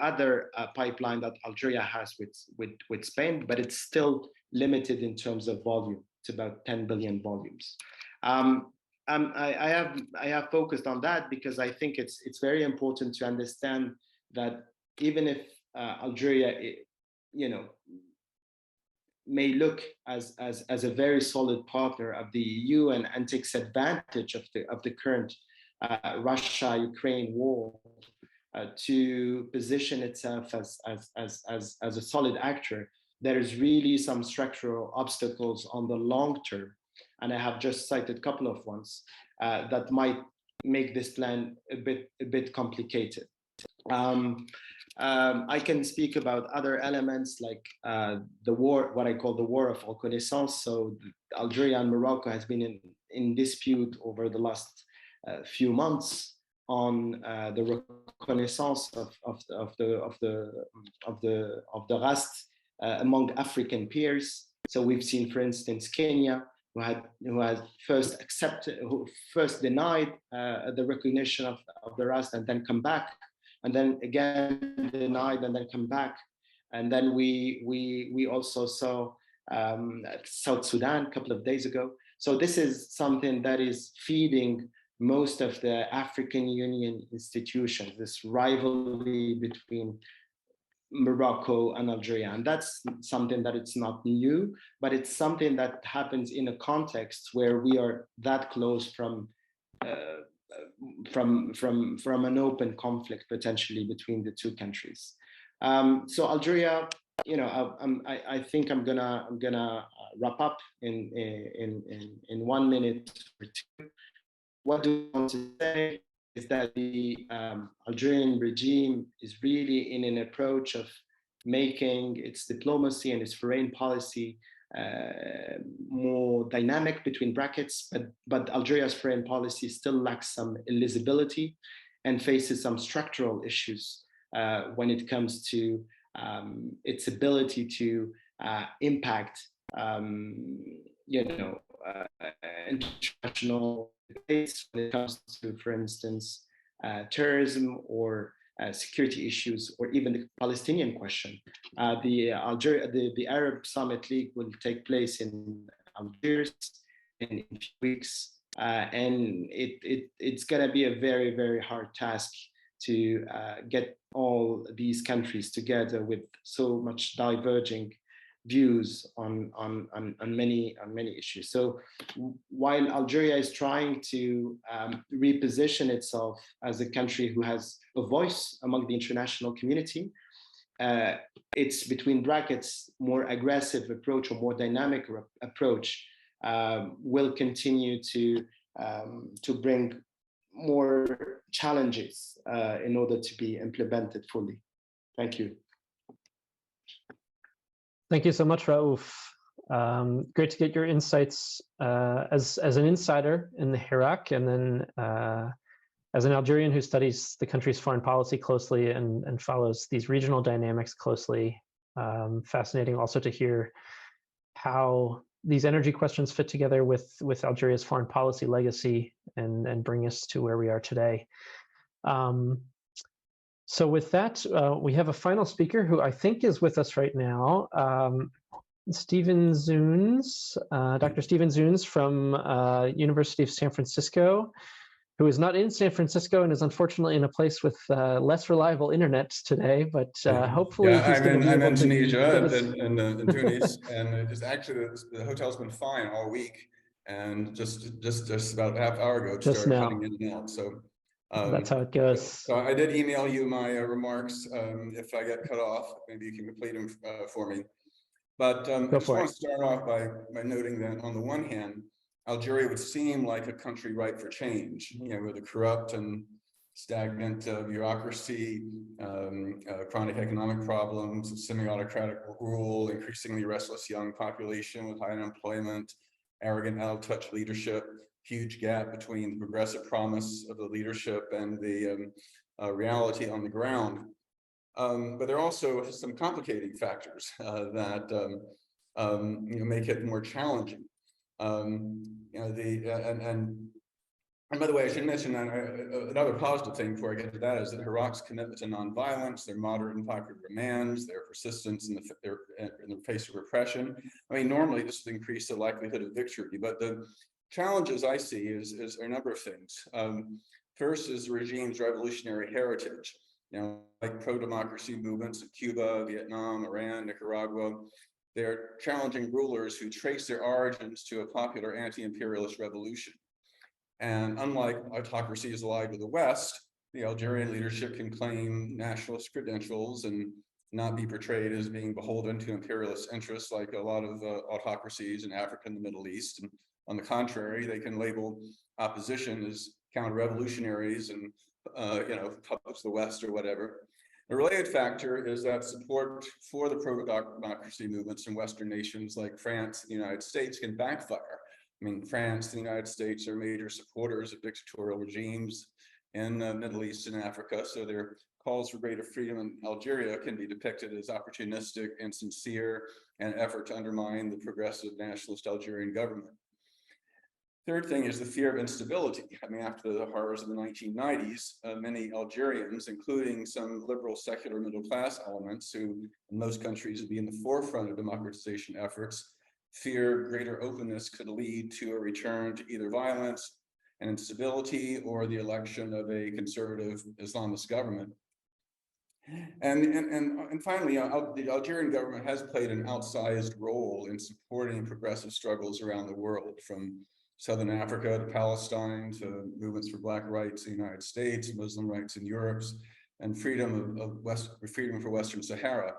other pipeline that Algeria has with Spain, but it's still limited in terms of volume. It's about 10 billion volumes. I have focused on that because I think it's very important to understand that even if Algeria, may look as a very solid partner of the EU and takes advantage of the current Russia-Ukraine war to position itself as a solid actor, there is really some structural obstacles on the long term. And I have just cited a couple of ones that might make this plan a bit complicated. I can speak about other elements like the war, what I call the war of reconnaissance. So Algeria and Morocco has been in dispute over the last few months on the reconnaissance of the Rast among African peers. So we've seen, for instance, Kenya, who had first denied the recognition of the Rast and then come back, and then again denied and then come back. And then we also saw South Sudan a couple of days ago. So this is something that is feeding most of the African Union institutions, this rivalry between Morocco and Algeria. And that's something that it's not new, but it's something that happens in a context where we are that close from an open conflict potentially between the two countries. So Algeria, you know, I think I'm gonna wrap up in 1 minute or two. What do I want to say is that the Algerian regime is really in an approach of making its diplomacy and its foreign policy more dynamic, between brackets, but Algeria's foreign policy still lacks some elicibility and faces some structural issues when it comes to its ability to impact, international debates when it comes to, for instance, terrorism or security issues, or even the Palestinian question. The Arab Summit League will take place in Algiers in a few weeks, and it's going to be a very, very hard task to get all these countries together with so much diverging views on many issues. So while Algeria is trying to reposition itself as a country who has a voice among the international community, its, between brackets, more aggressive approach or more dynamic approach will continue to bring more challenges in order to be implemented fully. Thank you. Thank you so much, Raouf. Great to get your insights as an insider in the Hirak, and then as an Algerian who studies the country's foreign policy closely and follows these regional dynamics closely. Fascinating also to hear how these energy questions fit together with Algeria's foreign policy legacy and bring us to where we are today. So with that, we have a final speaker who I think is with us right now, Stephen Zunes, Dr. Stephen Zunes from University of San Francisco, who is not in San Francisco and is unfortunately in a place with less reliable internet today, but hopefully he's going to be able I'm in to Tunisia, in Tunis, and it's actually the hotel's been fine all week, and just about a half hour ago it started cutting in and out. So that's how it goes. So I did email you my remarks. If I get cut off, maybe you can complete them for me. But I just want to start off by noting that on the one hand, Algeria would seem like a country ripe for change, with a corrupt and stagnant bureaucracy, chronic economic problems, semi-autocratic rule, increasingly restless young population with high unemployment, arrogant, out-of-touch leadership, huge gap between the progressive promise of the leadership and the reality on the ground. But there are also some complicating factors that make it more challenging. And by the way, I should mention that another positive thing before I get to that is that Hirak's commitment to nonviolence, their moderate and popular demands, their persistence in the face of repression. I mean, normally this would increase the likelihood of victory, but the challenges I see is a number of things. First is the regime's revolutionary heritage. Like pro-democracy movements in Cuba, Vietnam, Iran, Nicaragua, they're challenging rulers who trace their origins to a popular anti-imperialist revolution. And unlike autocracies allied with the West, the Algerian leadership can claim nationalist credentials and not be portrayed as being beholden to imperialist interests like a lot of autocracies in Africa and the Middle East. And on the contrary, they can label opposition as counter-revolutionaries and puppets of the West or whatever. A related factor is that support for the pro-democracy movements in Western nations like France and the United States can backfire. I mean, France and the United States are major supporters of dictatorial regimes in the Middle East and Africa. So their calls for greater freedom in Algeria can be depicted as opportunistic, insincere, and an effort to undermine the progressive nationalist Algerian government. Third thing is the fear of instability. I mean, after the horrors of the 1990s, many Algerians, including some liberal secular middle class elements who in most countries would be in the forefront of democratization efforts, fear greater openness could lead to a return to either violence and instability or the election of a conservative Islamist government. And finally, the Algerian government has played an outsized role in supporting progressive struggles around the world, from Southern Africa to Palestine, to movements for Black rights in the United States, Muslim rights in Europe, and freedom for Western Sahara.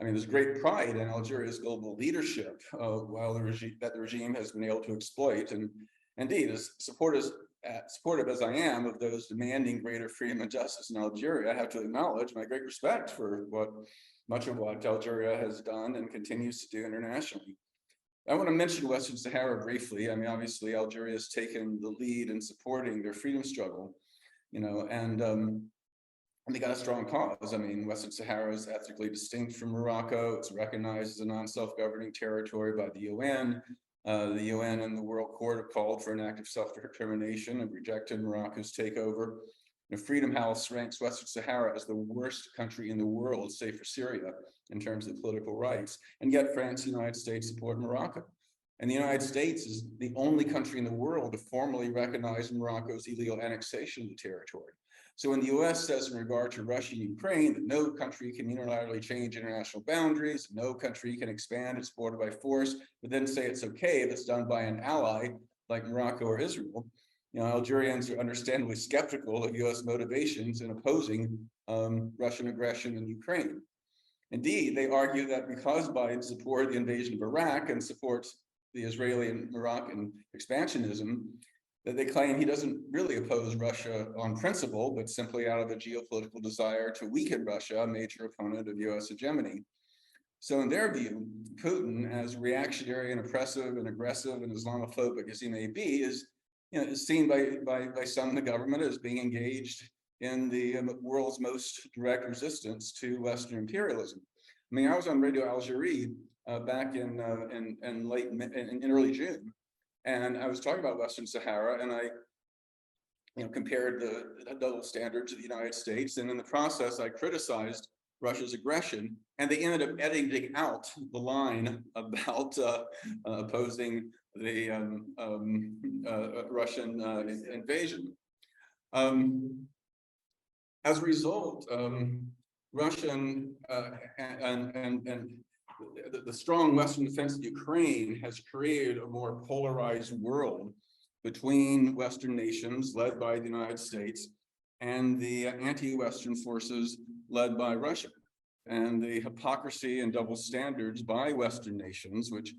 I mean, there's great pride in Algeria's global leadership, while the regime has been able to exploit. And indeed, as supportive as I am of those demanding greater freedom and justice in Algeria, I have to acknowledge my great respect for much of what Algeria has done and continues to do internationally. I want to mention Western Sahara briefly. I mean, obviously, Algeria has taken the lead in supporting their freedom struggle, and they got a strong cause. I mean, Western Sahara is ethnically distinct from Morocco. It's recognized as a non-self-governing territory by the UN. The UN and the World Court have called for an act of self-determination and rejected Morocco's takeover. Freedom House ranks Western Sahara as the worst country in the world, save for Syria, in terms of political rights. And yet France and the United States support Morocco. And the United States is the only country in the world to formally recognize Morocco's illegal annexation of the territory. So when the US says in regard to Russia and Ukraine that no country can unilaterally change international boundaries, no country can expand its border by force, but then say it's okay if it's done by an ally like Morocco or Israel, Algerians are understandably skeptical of US motivations in opposing Russian aggression in Ukraine. Indeed, they argue that because Biden supported the invasion of Iraq and supports the Israeli and Moroccan expansionism, that they claim he doesn't really oppose Russia on principle, but simply out of a geopolitical desire to weaken Russia, a major opponent of US hegemony. So in their view, Putin, as reactionary and oppressive and aggressive and Islamophobic as he may be, is seen by some in the government as being engaged in the world's most direct resistance to Western imperialism. I mean, I was on Radio Algeria back in early June, and I was talking about Western Sahara, and I compared the double standards of the United States, and in the process, I criticized Russia's aggression, and they ended up editing out the line about opposing the Russian invasion. As a result, Russian and the strong Western defense of Ukraine has created a more polarized world between Western nations led by the United States and the anti-Western forces led by Russia. And the hypocrisy and double standards by Western nations, which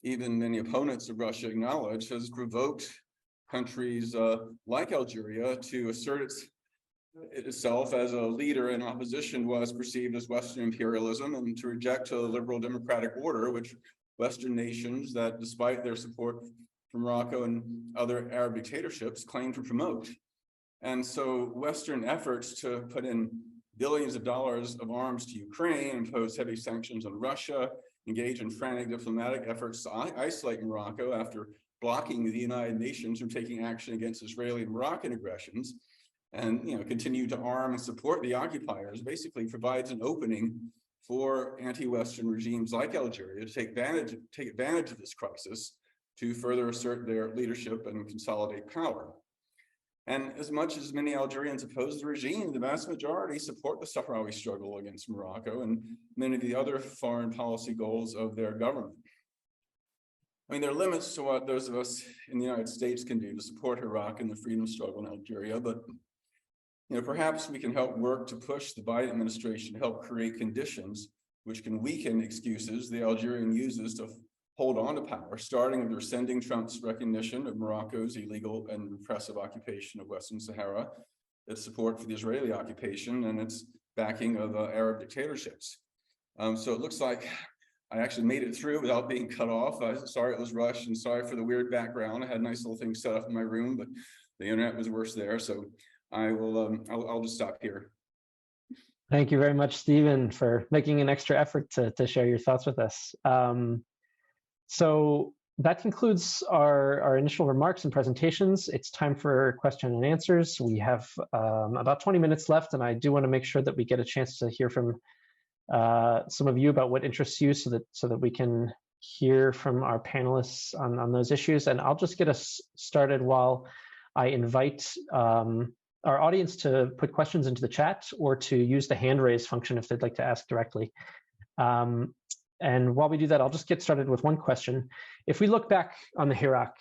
even many opponents of Russia acknowledge, has provoked countries like Algeria to assert itself as a leader in opposition to what is perceived as Western imperialism, and to reject a liberal democratic order, which Western nations that, despite their support from Morocco and other Arab dictatorships, claim to promote. And so Western efforts to put in billions of dollars of arms to Ukraine, impose heavy sanctions on Russia, engage in frantic diplomatic efforts to isolate Morocco after blocking the United Nations from taking action against Israeli and Moroccan aggressions, and continue to arm and support the occupiers, basically provides an opening for anti-Western regimes like Algeria to take advantage of this crisis to further assert their leadership and consolidate power. And as much as many Algerians oppose the regime, the vast majority support the Sahrawi struggle against Morocco and many of the other foreign policy goals of their government. I mean, there are limits to what those of us in the United States can do to support Iraq and the freedom struggle in Algeria, but perhaps we can help work to push the Biden administration to help create conditions which can weaken excuses the Algerian uses to hold on to power, starting with rescinding Trump's recognition of Morocco's illegal and repressive occupation of Western Sahara, its support for the Israeli occupation, and its backing of Arab dictatorships. So it looks like I actually made it through without being cut off. Sorry it was rushed, and sorry for the weird background. I had a nice little thing set up in my room, but the internet was worse there. So I'll just stop here. Thank you very much, Stephen, for making an extra effort to share your thoughts with us. So that concludes our initial remarks and presentations. It's time for question and answers. We have about 20 minutes left, and I do want to make sure that we get a chance to hear from some of you about what interests you, so that we can hear from our panelists on those issues. And I'll just get us started while I invite our audience to put questions into the chat or to use the hand raise function if they'd like to ask directly. And while we do that, I'll just get started with one question. If we look back on the Hirak,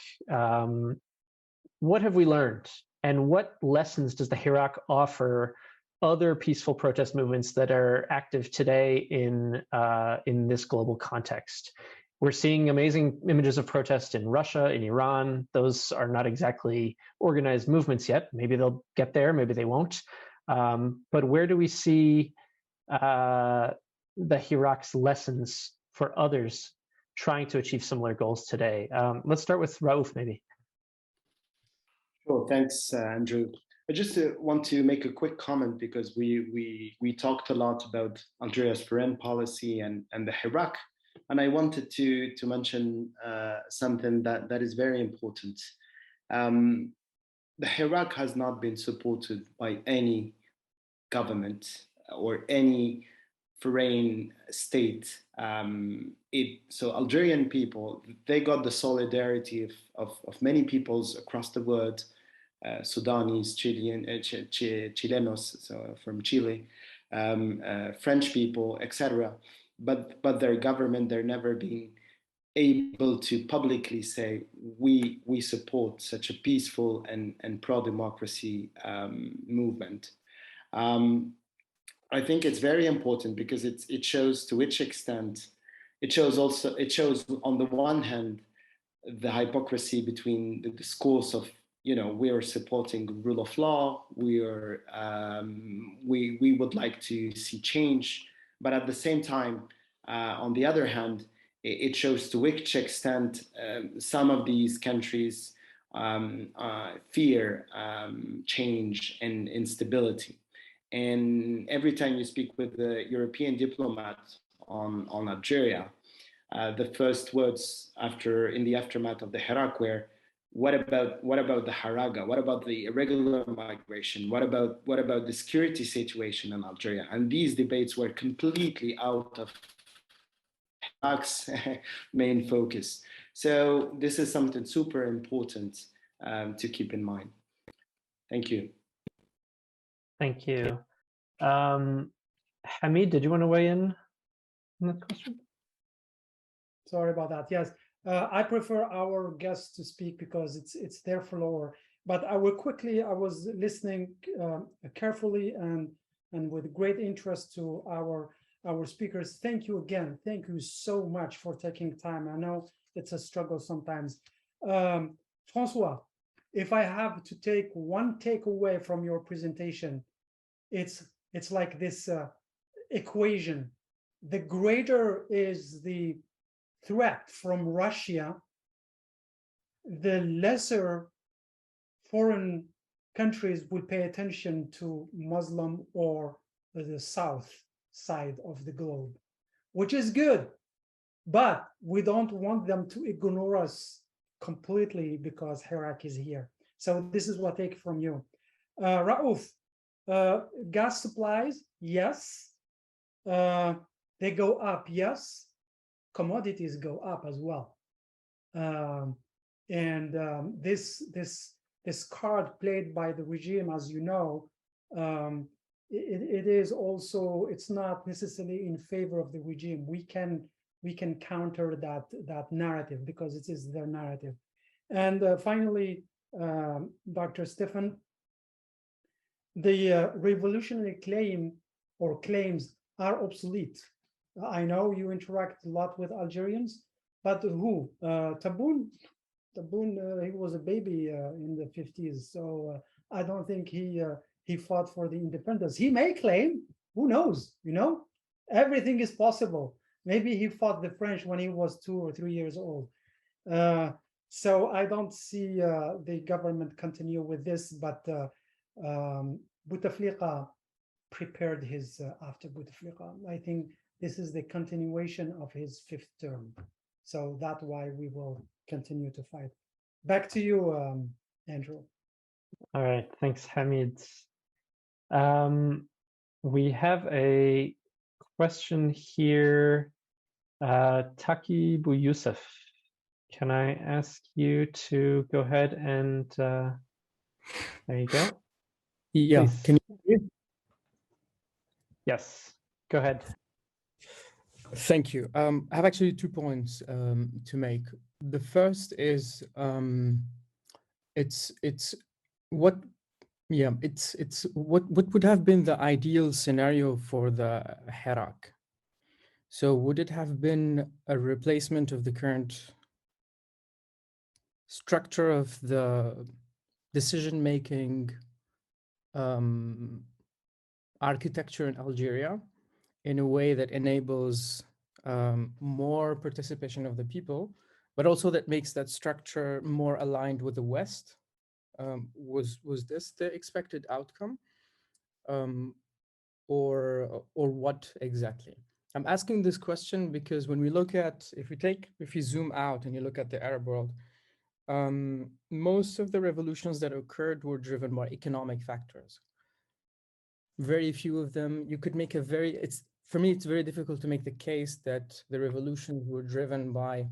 what have we learned? And what lessons does the Hirak offer other peaceful protest movements that are active today in this global context? We're seeing amazing images of protest in Russia, in Iran. Those are not exactly organized movements yet. Maybe they'll get there, maybe they won't. But where do we see the Hirak's lessons for others trying to achieve similar goals today? Let's start with Raouf, maybe. Sure, thanks, Andrew. I just want to make a quick comment, because we talked a lot about Algeria's foreign policy and the Hirak. And I wanted to mention something that is very important. The Hirak has not been supported by any government or any foreign state. So Algerian people, they got the solidarity of many peoples across the world, Sudanese, Chilenos, so from Chile, French people, etc. But their government, they're never being able to publicly say, we support such a peaceful and pro-democracy movement. I think it's very important, because it shows to which extent, it shows on the one hand, the hypocrisy between the discourse of, we are supporting the rule of law, we would like to see change. But at the same time, on the other hand, it shows to which extent some of these countries fear change and instability. And every time you speak with the European diplomat on Algeria, the first words in the aftermath of the Hirak were, what about the Haraga? What about the irregular migration? What about the security situation in Algeria? And these debates were completely out of Hirak's main focus. So this is something super important to keep in mind. Thank you. Thank you. Hamid, did you want to weigh in on that question? Sorry about that. Yes, I prefer our guests to speak because it's their floor. But I was listening carefully and with great interest to our speakers. Thank you again. Thank you so much for taking time. I know it's a struggle sometimes. François, if I have to take one takeaway from your presentation, it's like this equation. The greater is the threat from Russia, the lesser foreign countries will pay attention to Muslim or the south side of the globe, which is good, but we don't want them to ignore us completely because Hirak is here. So this is what I take from you. Raouf, gas supplies, yes. They go up, yes. Commodities go up as well. This card played by the regime, as you know, it is also, it's not necessarily in favor of the regime. We can counter that narrative because it is their narrative. And finally, Dr. Stefan, the revolutionary claim or claims are obsolete. I know you interact a lot with Algerians, but who? Tebboune, he was a baby in the 50s, so I don't think he fought for the independence. He may claim, who knows, everything is possible. Maybe he fought the French when he was 2 or 3 years old. So I don't see the government continue with this, but Bouteflika prepared his after Bouteflika. I think this is the continuation of his 5th term. So that's why we will continue to fight. Back to you, Andrew. All right, thanks, Hamid. We have a question here. Taki Bouyoussef, can I ask you to go ahead and there you go. Yeah, Please. can you hear? Yes, go ahead. Thank you. I have actually 2 points to make. The first is it's what would have been the ideal scenario for the Hirak. So would it have been a replacement of the current structure of the decision-making architecture in Algeria in a way that enables more participation of the people, but also that makes that structure more aligned with the West? Was this the expected outcome, or what exactly? I'm asking this question because when we look at, if you zoom out and you look at the Arab world, most of the revolutions that occurred were driven by economic factors. Very few of them, you could make for me, it's very difficult to make the case that the revolutions were driven by,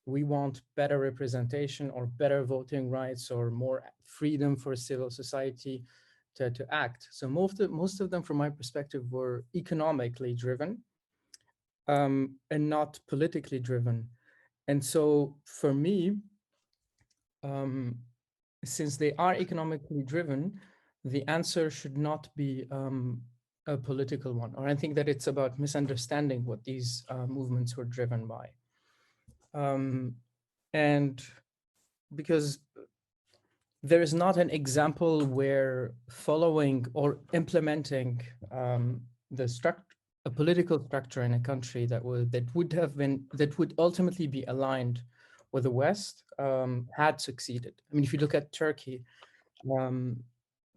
we want better representation or better voting rights or more freedom for civil society to act. So most of them, from my perspective, were economically driven and not politically driven. And so for me, since they are economically driven, the answer should not be a political one, or I think that it's about misunderstanding what these movements were driven by. And because there is not an example where following or implementing a political structure in a country that would ultimately be aligned with the West had succeeded. I mean, if you look at Turkey,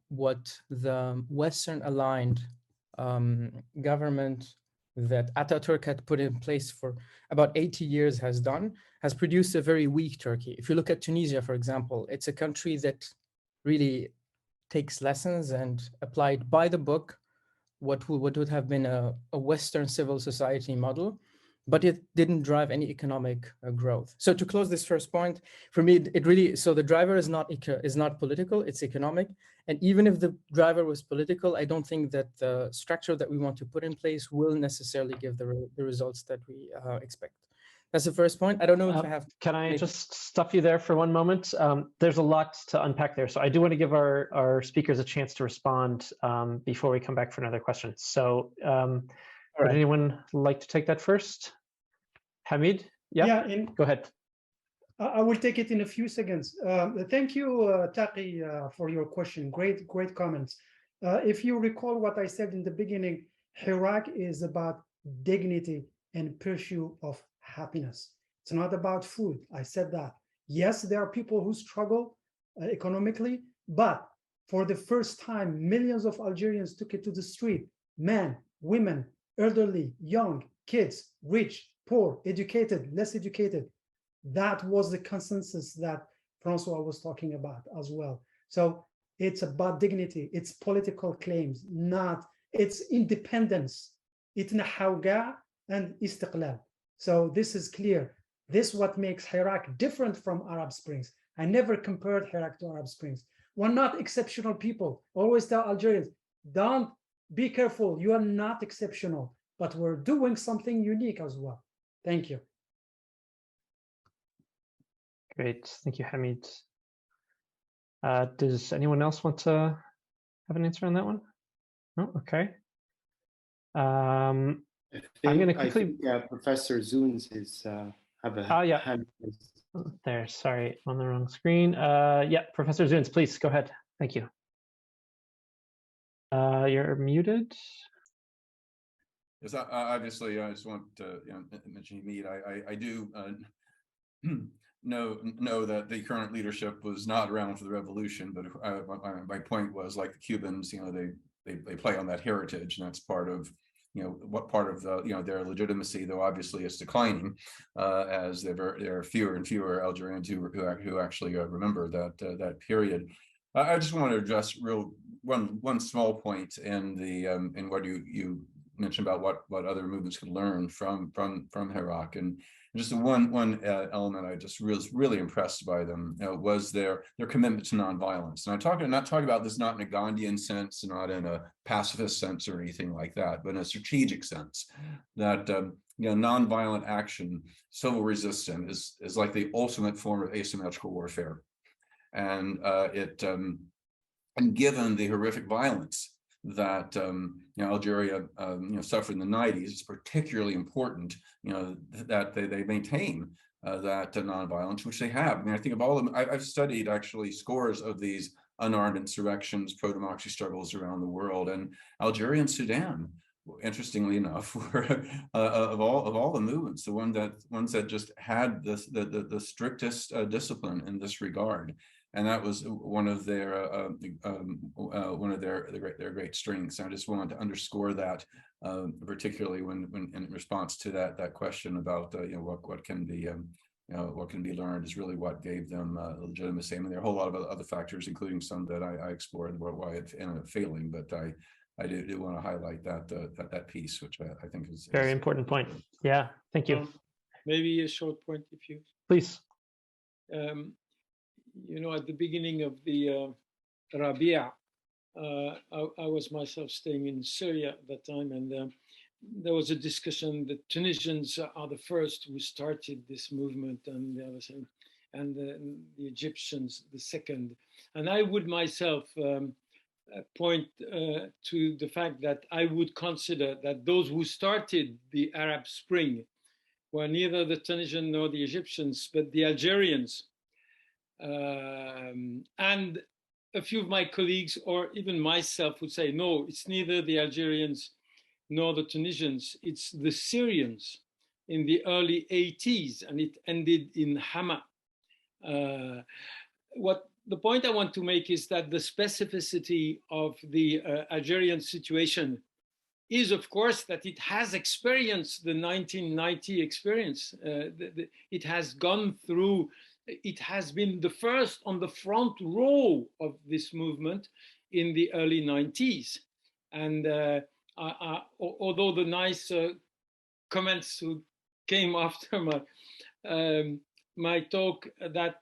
what the Western aligned government that Ataturk had put in place for about 80 years has produced a very weak Turkey. If you look at Tunisia, for example, it's a country that really takes lessons and applied by the book what would have been a Western civil society model, but it didn't drive any economic growth. So to close this first point, for me, so the driver is not political, it's economic. And even if the driver was political, I don't think that the structure that we want to put in place will necessarily give the results that we expect. That's the first point. I don't know if I have. Can I just stop you there for one moment? There's a lot to unpack there. So I do want to give our speakers a chance to respond before we come back for another question. So would anyone like to take that first? Hamid? Yeah, go ahead. I will take it in a few seconds. Thank you, Taki, for your question. Great comments. If you recall what I said in the beginning, Hirak is about dignity and pursuit of happiness. It's not about food. I said that. Yes, there are people who struggle economically, but for the first time, millions of Algerians took it to the street. Men, women, elderly, young, kids, rich, poor, educated, less educated. That was the consensus that François was talking about as well. So it's about dignity, it's political claims, it's independence. It's hawga and istiqlal. So this is clear. This is what makes Hirak different from Arab Springs. I never compared Hirak to Arab Springs. We're not exceptional people. Always tell Algerians, don't be careful, you are not exceptional, but we're doing something unique as well. Thank you. Great, thank you, Hamid. Does anyone else want to have an answer on that one? No, okay. I'm going to quickly. Professor Zunes is have a yeah. hand. There, sorry, on the wrong screen. Yeah, Professor Zunes, please go ahead. Thank you. You're muted. Yes, obviously, I just want to mention Hamid. I do know that the current leadership was not around for the revolution, but my point was, like the Cubans, they play on that heritage, and that's part of what part of the their legitimacy, though obviously it's declining as there are fewer and fewer Algerians who actually remember that period. I just want to address one small point in the in what you mentioned about what other movements could learn from Hirak, and just one element I just was really impressed by them was their commitment to nonviolence. And I'm not talking about this not in a Gandhian sense, not in a pacifist sense or anything like that, but in a strategic sense, that nonviolent action, civil resistance is like the ultimate form of asymmetrical warfare. And and given the horrific violence that Algeria suffered in the 90s, it's particularly important that they maintain that nonviolence, which they have. I mean, I think of all of them. I've studied actually scores of these unarmed insurrections, pro-democracy struggles around the world, and Algeria and Sudan, interestingly enough, were of all the movements, the ones that just had the strictest discipline in this regard. And that was one of their great strengths. And I just wanted to underscore that, particularly when in response to that question about what can be learned is really what gave them legitimacy. I mean, there are a whole lot of other factors, including some that I explored why it ended up failing. But I do want to highlight that piece, which I think is very important point. Yeah, thank you. Maybe a short point, if you please. At the beginning of the Rabia, I was myself staying in Syria at that time, and there was a discussion that Tunisians are the first who started this movement, and the Egyptians the second. And I would myself point to the fact that I would consider that those who started the Arab Spring were neither the Tunisians nor the Egyptians, but the Algerians. And a few of my colleagues, or even myself, would say, no, it's neither the Algerians nor the Tunisians, it's the Syrians in the early 80s, and it ended in Hama. The point I want to make is that the specificity of the Algerian situation is, of course, that it has experienced the 1990 experience. It has gone through. It has been the first on the front row of this movement in the early 90s. And although the nice comments who came after my talk that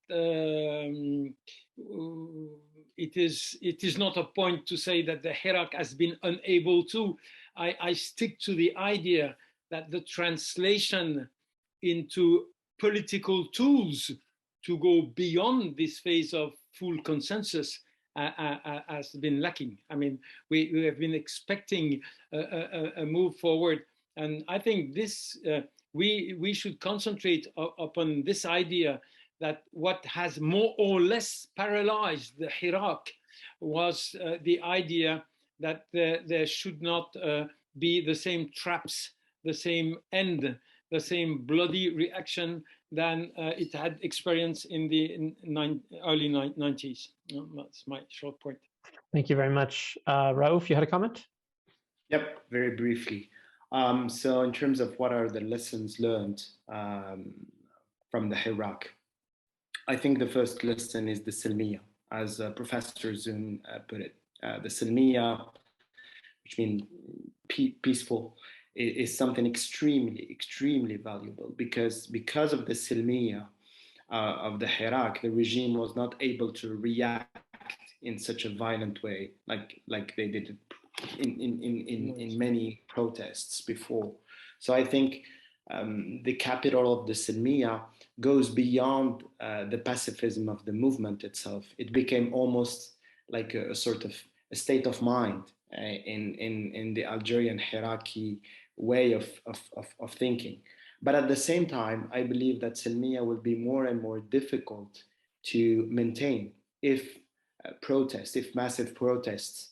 it is not a point to say that the Hirak has been unable to. I stick to the idea that the translation into political tools to go beyond this phase of full consensus has been lacking. I mean, we have been expecting a move forward, and I think this we should concentrate upon this idea that what has more or less paralyzed the Hirak was the idea that there should not be the same traps, the same end, the same bloody reaction than it had experienced in the early 90s. That's my short point. Thank you very much. Raouf, you had a comment? Yep, very briefly. So in terms of what are the lessons learned from the Hirak, I think the first lesson is the Silmiya, as Professor Zunes put it. The Silmiya, which means peaceful, is something extremely valuable because of the Silmiya of the Hirak, the regime was not able to react in such a violent way like they did in many protests before. So I think the capital of the Silmiya goes beyond the pacifism of the movement itself. It became almost like a sort of a state of mind in the Algerian Hiraki way of thinking. But at the same time, I believe that Silmiya will be more and more difficult to maintain if massive protests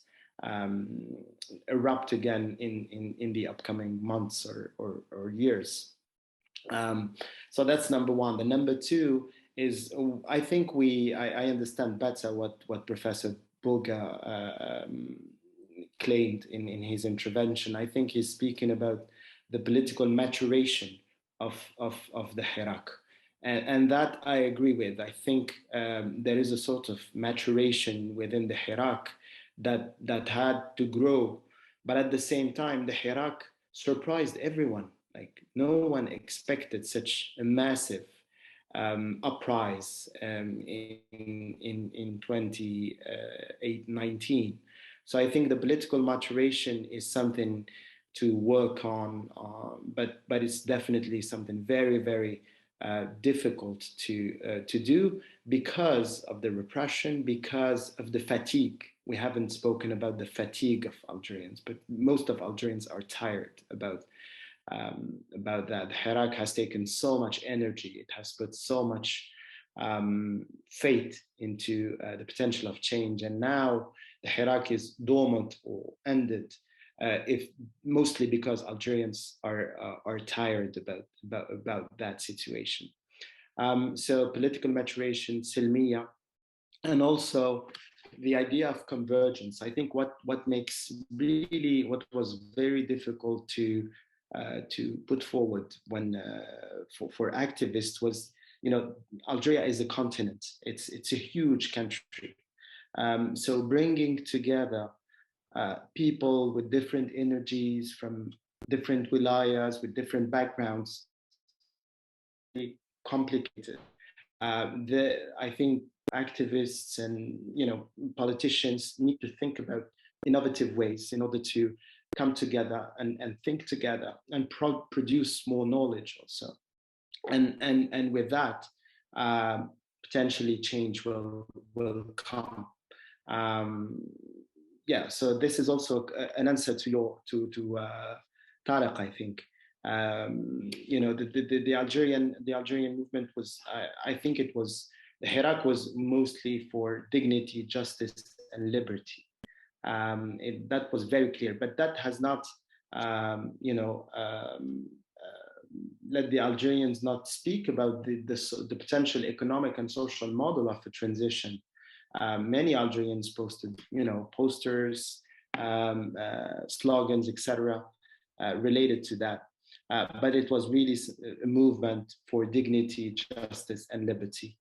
erupt again in the upcoming months or years. So that's number one. The number two is I think I understand better what Professor Burgat claimed in his intervention. I think he's speaking about the political maturation of the Hirak. And that I agree with. I think there is a sort of maturation within the Hirak that had to grow. But at the same time, the Hirak surprised everyone. Like no one expected such a massive uprise in 2019. So I think the political maturation is something to work on, but it's definitely something very, very difficult to do because of the repression, because of the fatigue. We haven't spoken about the fatigue of Algerians, but most of Algerians are tired about that. Hirak has taken so much energy. It has put so much faith into the potential of change, and now the Hirak is dormant or ended. If mostly because Algerians are tired about that situation. So political maturation, silmiya, and also the idea of convergence. I think what was very difficult to put forward when for activists was, Algeria is a continent. It's a huge country. So bringing together people with different energies from different wilayas, with different backgrounds, complicated. I think activists and politicians need to think about innovative ways in order to come together and think together and produce more knowledge also. And with that, potentially change will come. Yeah, so this is also an answer to Tariq, I think. The Algerian movement was, I think it was, the Hirak was mostly for dignity, justice, and liberty. That was very clear, but that has not, let the Algerians not speak about the potential economic and social model of a transition. Many Algerians posted, posters, slogans, etc., related to that. But it was really a movement for dignity, justice, and liberty.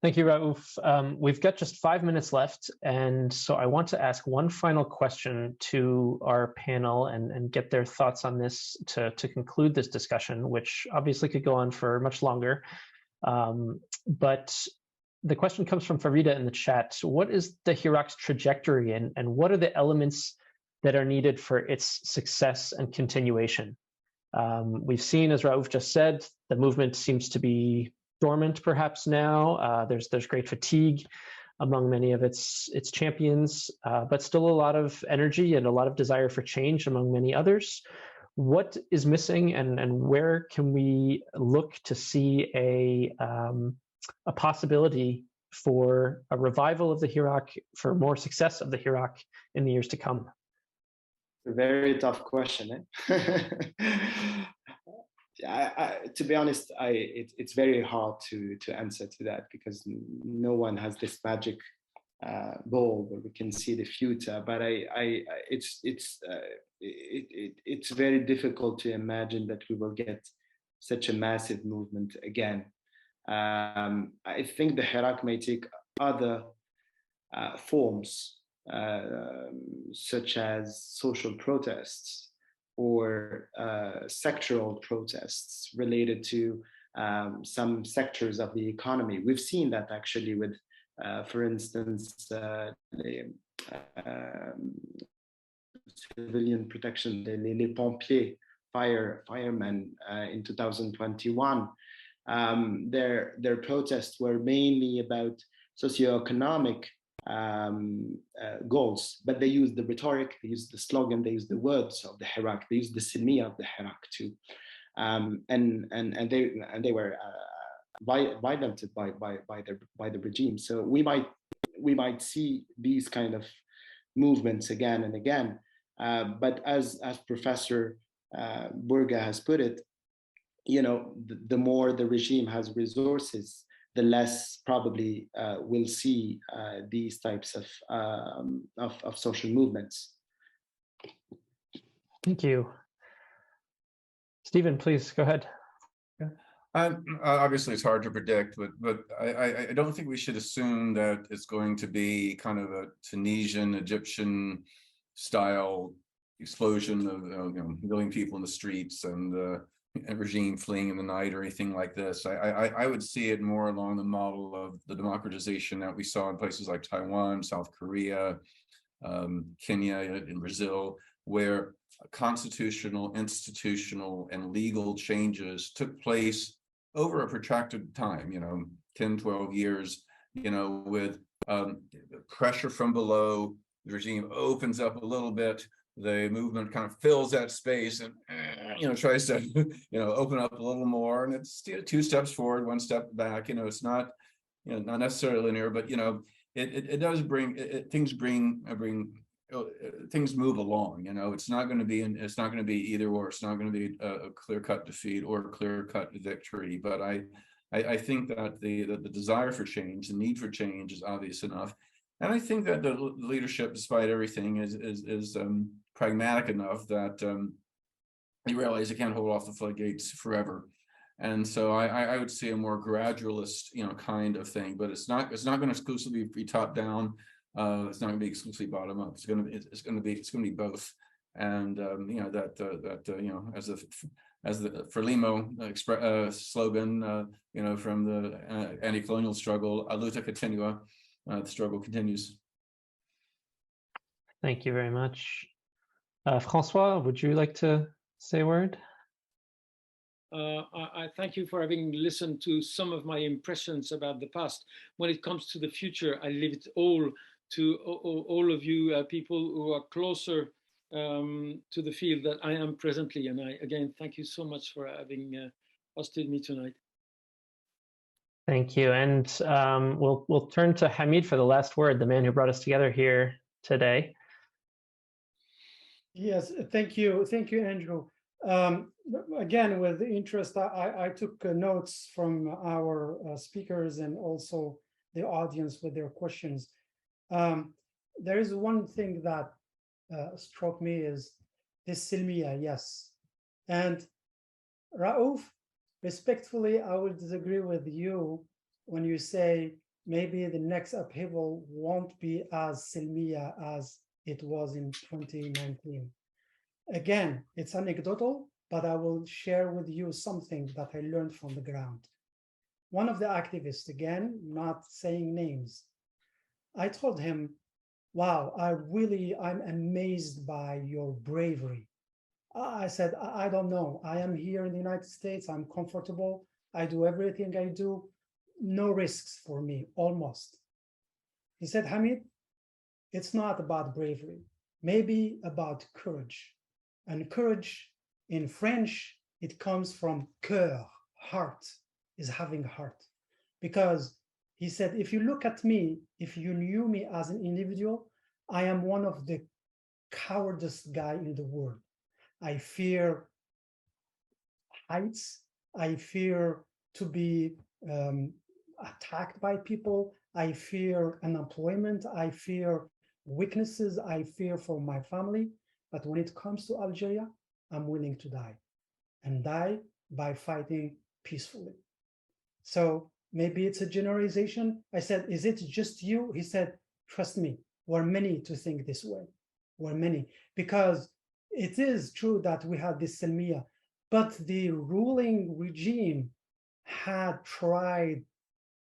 Thank you, Raouf. We've got just 5 minutes left, and so I want to ask one final question to our panel and get their thoughts on this to conclude this discussion, which obviously could go on for much longer. But the question comes from Farida in the chat. What is the Hirak's trajectory, and what are the elements that are needed for its success and continuation? We've seen, as Raouf just said, the movement seems to be dormant perhaps now. There's great fatigue among many of its champions, but still a lot of energy and a lot of desire for change among many others. What is missing, and where can we look to see a possibility for a revival of the Hirak, for more success of the Hirak in the years to come? A very tough question. To be honest, it's very hard to answer to that, because no one has this magic ball where we can see the future. But it's very difficult to imagine that we will get such a massive movement again. I think the Hirak may take other forms, such as social protests or sectoral protests related to some sectors of the economy. We've seen that actually with, for instance, the civilian protection, les pompiers, firemen in 2021. Their protests were mainly about socioeconomic goals, but they used the rhetoric, they used the slogan, they used the words of the Hirak, they used the silmiya of the Hirak too, and they were violented by the regime. So we might see these kind of movements again and again, but as Professor Burgat has put it, you know, the more the regime has resources, the less probably we'll see these types of social movements. Thank you. Stephen, please go ahead. Obviously, it's hard to predict, but I don't think we should assume that it's going to be kind of a Tunisian, Egyptian style explosion of million people in the streets and a regime fleeing in the night or anything like this. I would see it more along the model of the democratization that we saw in places like Taiwan, South Korea, Kenya, and Brazil, where constitutional, institutional, and legal changes took place over a protracted time, 10, 12 years, with pressure from below. The regime opens up a little bit, the movement kind of fills that space and tries to open up a little more, and it's 2 steps forward, 1 step back. It's not not necessarily linear, but it does bring things move along. It's not going to be either or. It's not going to be a clear-cut defeat or a clear-cut victory. But I think that the desire for change, the need for change, is obvious enough. And I think that the leadership, despite everything, is pragmatic enough that they realize they can't hold off the floodgates forever. And so I would see a more gradualist, kind of thing. But it's not going to exclusively be top down. It's not going to be exclusively bottom up. It's going to be both. And as the Frelimo slogan, from the anti-colonial struggle, a luta continua. The struggle continues. Thank you very much. François, would you like to say a word? I thank you for having listened to some of my impressions about the past. When it comes to the future, I leave it all to all of you people who are closer to the field that I am presently. And again, thank you so much for having hosted me tonight. Thank you. And we'll turn to Hamid for the last word, the man who brought us together here today. Yes, thank you. Thank you, Andrew. Again, with interest, I took notes from our speakers and also the audience with their questions. There is one thing that struck me is this Silmiya, yes. And Raouf, respectfully, I will disagree with you when you say maybe the next upheaval won't be as Silmiya as it was in 2019. Again, it's anecdotal, but I will share with you something that I learned from the ground. One of the activists, again, not saying names, I told him, wow, I'm amazed by your bravery. I said, I don't know. I am here in the United States. I'm comfortable. I do everything I do. No risks for me, almost. He said, Hamid, it's not about bravery, maybe about courage. And courage in French, it comes from cœur, heart, is having heart. Because he said, if you look at me, if you knew me as an individual, I am one of the cowardest guy in the world. I fear heights. I fear to be attacked by people. I fear unemployment. I fear weaknesses. I fear for my family. But when it comes to Algeria, I'm willing to die, and die by fighting peacefully. So maybe it's a generalization. I said, is it just you? He said, trust me, we're many to think this way. We're many, because it is true that we had this Silmiya, but the ruling regime had tried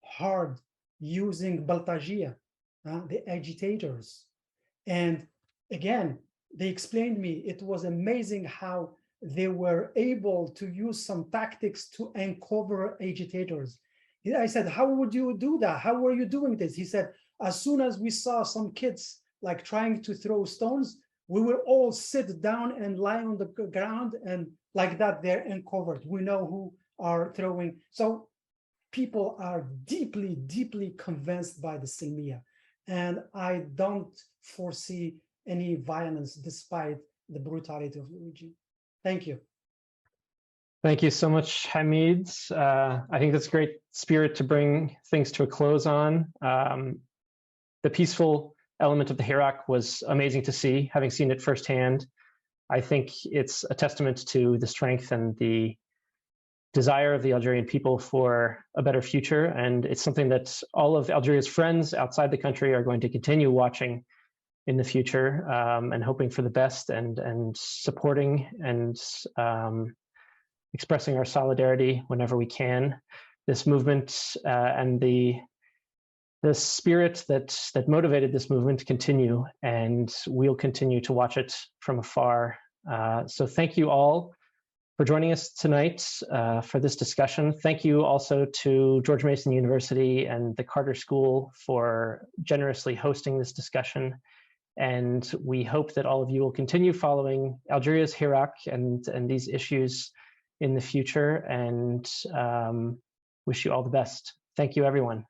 hard using Baltagia, the agitators. And again, they explained me, it was amazing how they were able to use some tactics to uncover agitators. I said, how would you do that? How were you doing this? He said, as soon as we saw some kids like trying to throw stones, we will all sit down and lie on the ground, and like that, they're uncovered. We know who are throwing. So people are deeply, deeply convinced by the Silmiya. And I don't foresee any violence despite the brutality of the regime. Thank you. Thank you so much, Hamid. I think that's a great spirit to bring things to a close on. The peaceful element of the Hirak was amazing to see, having seen it firsthand. I think it's a testament to the strength and the desire of the Algerian people for a better future. And it's something that all of Algeria's friends outside the country are going to continue watching in the future, and hoping for the best, and supporting and expressing our solidarity whenever we can. This movement and the spirit that motivated this movement to continue, and we'll continue to watch it from afar. So thank you all for joining us tonight for this discussion. Thank you also to George Mason University and the Carter School for generously hosting this discussion. And we hope that all of you will continue following Algeria's Hirak and these issues in the future, and wish you all the best. Thank you, everyone.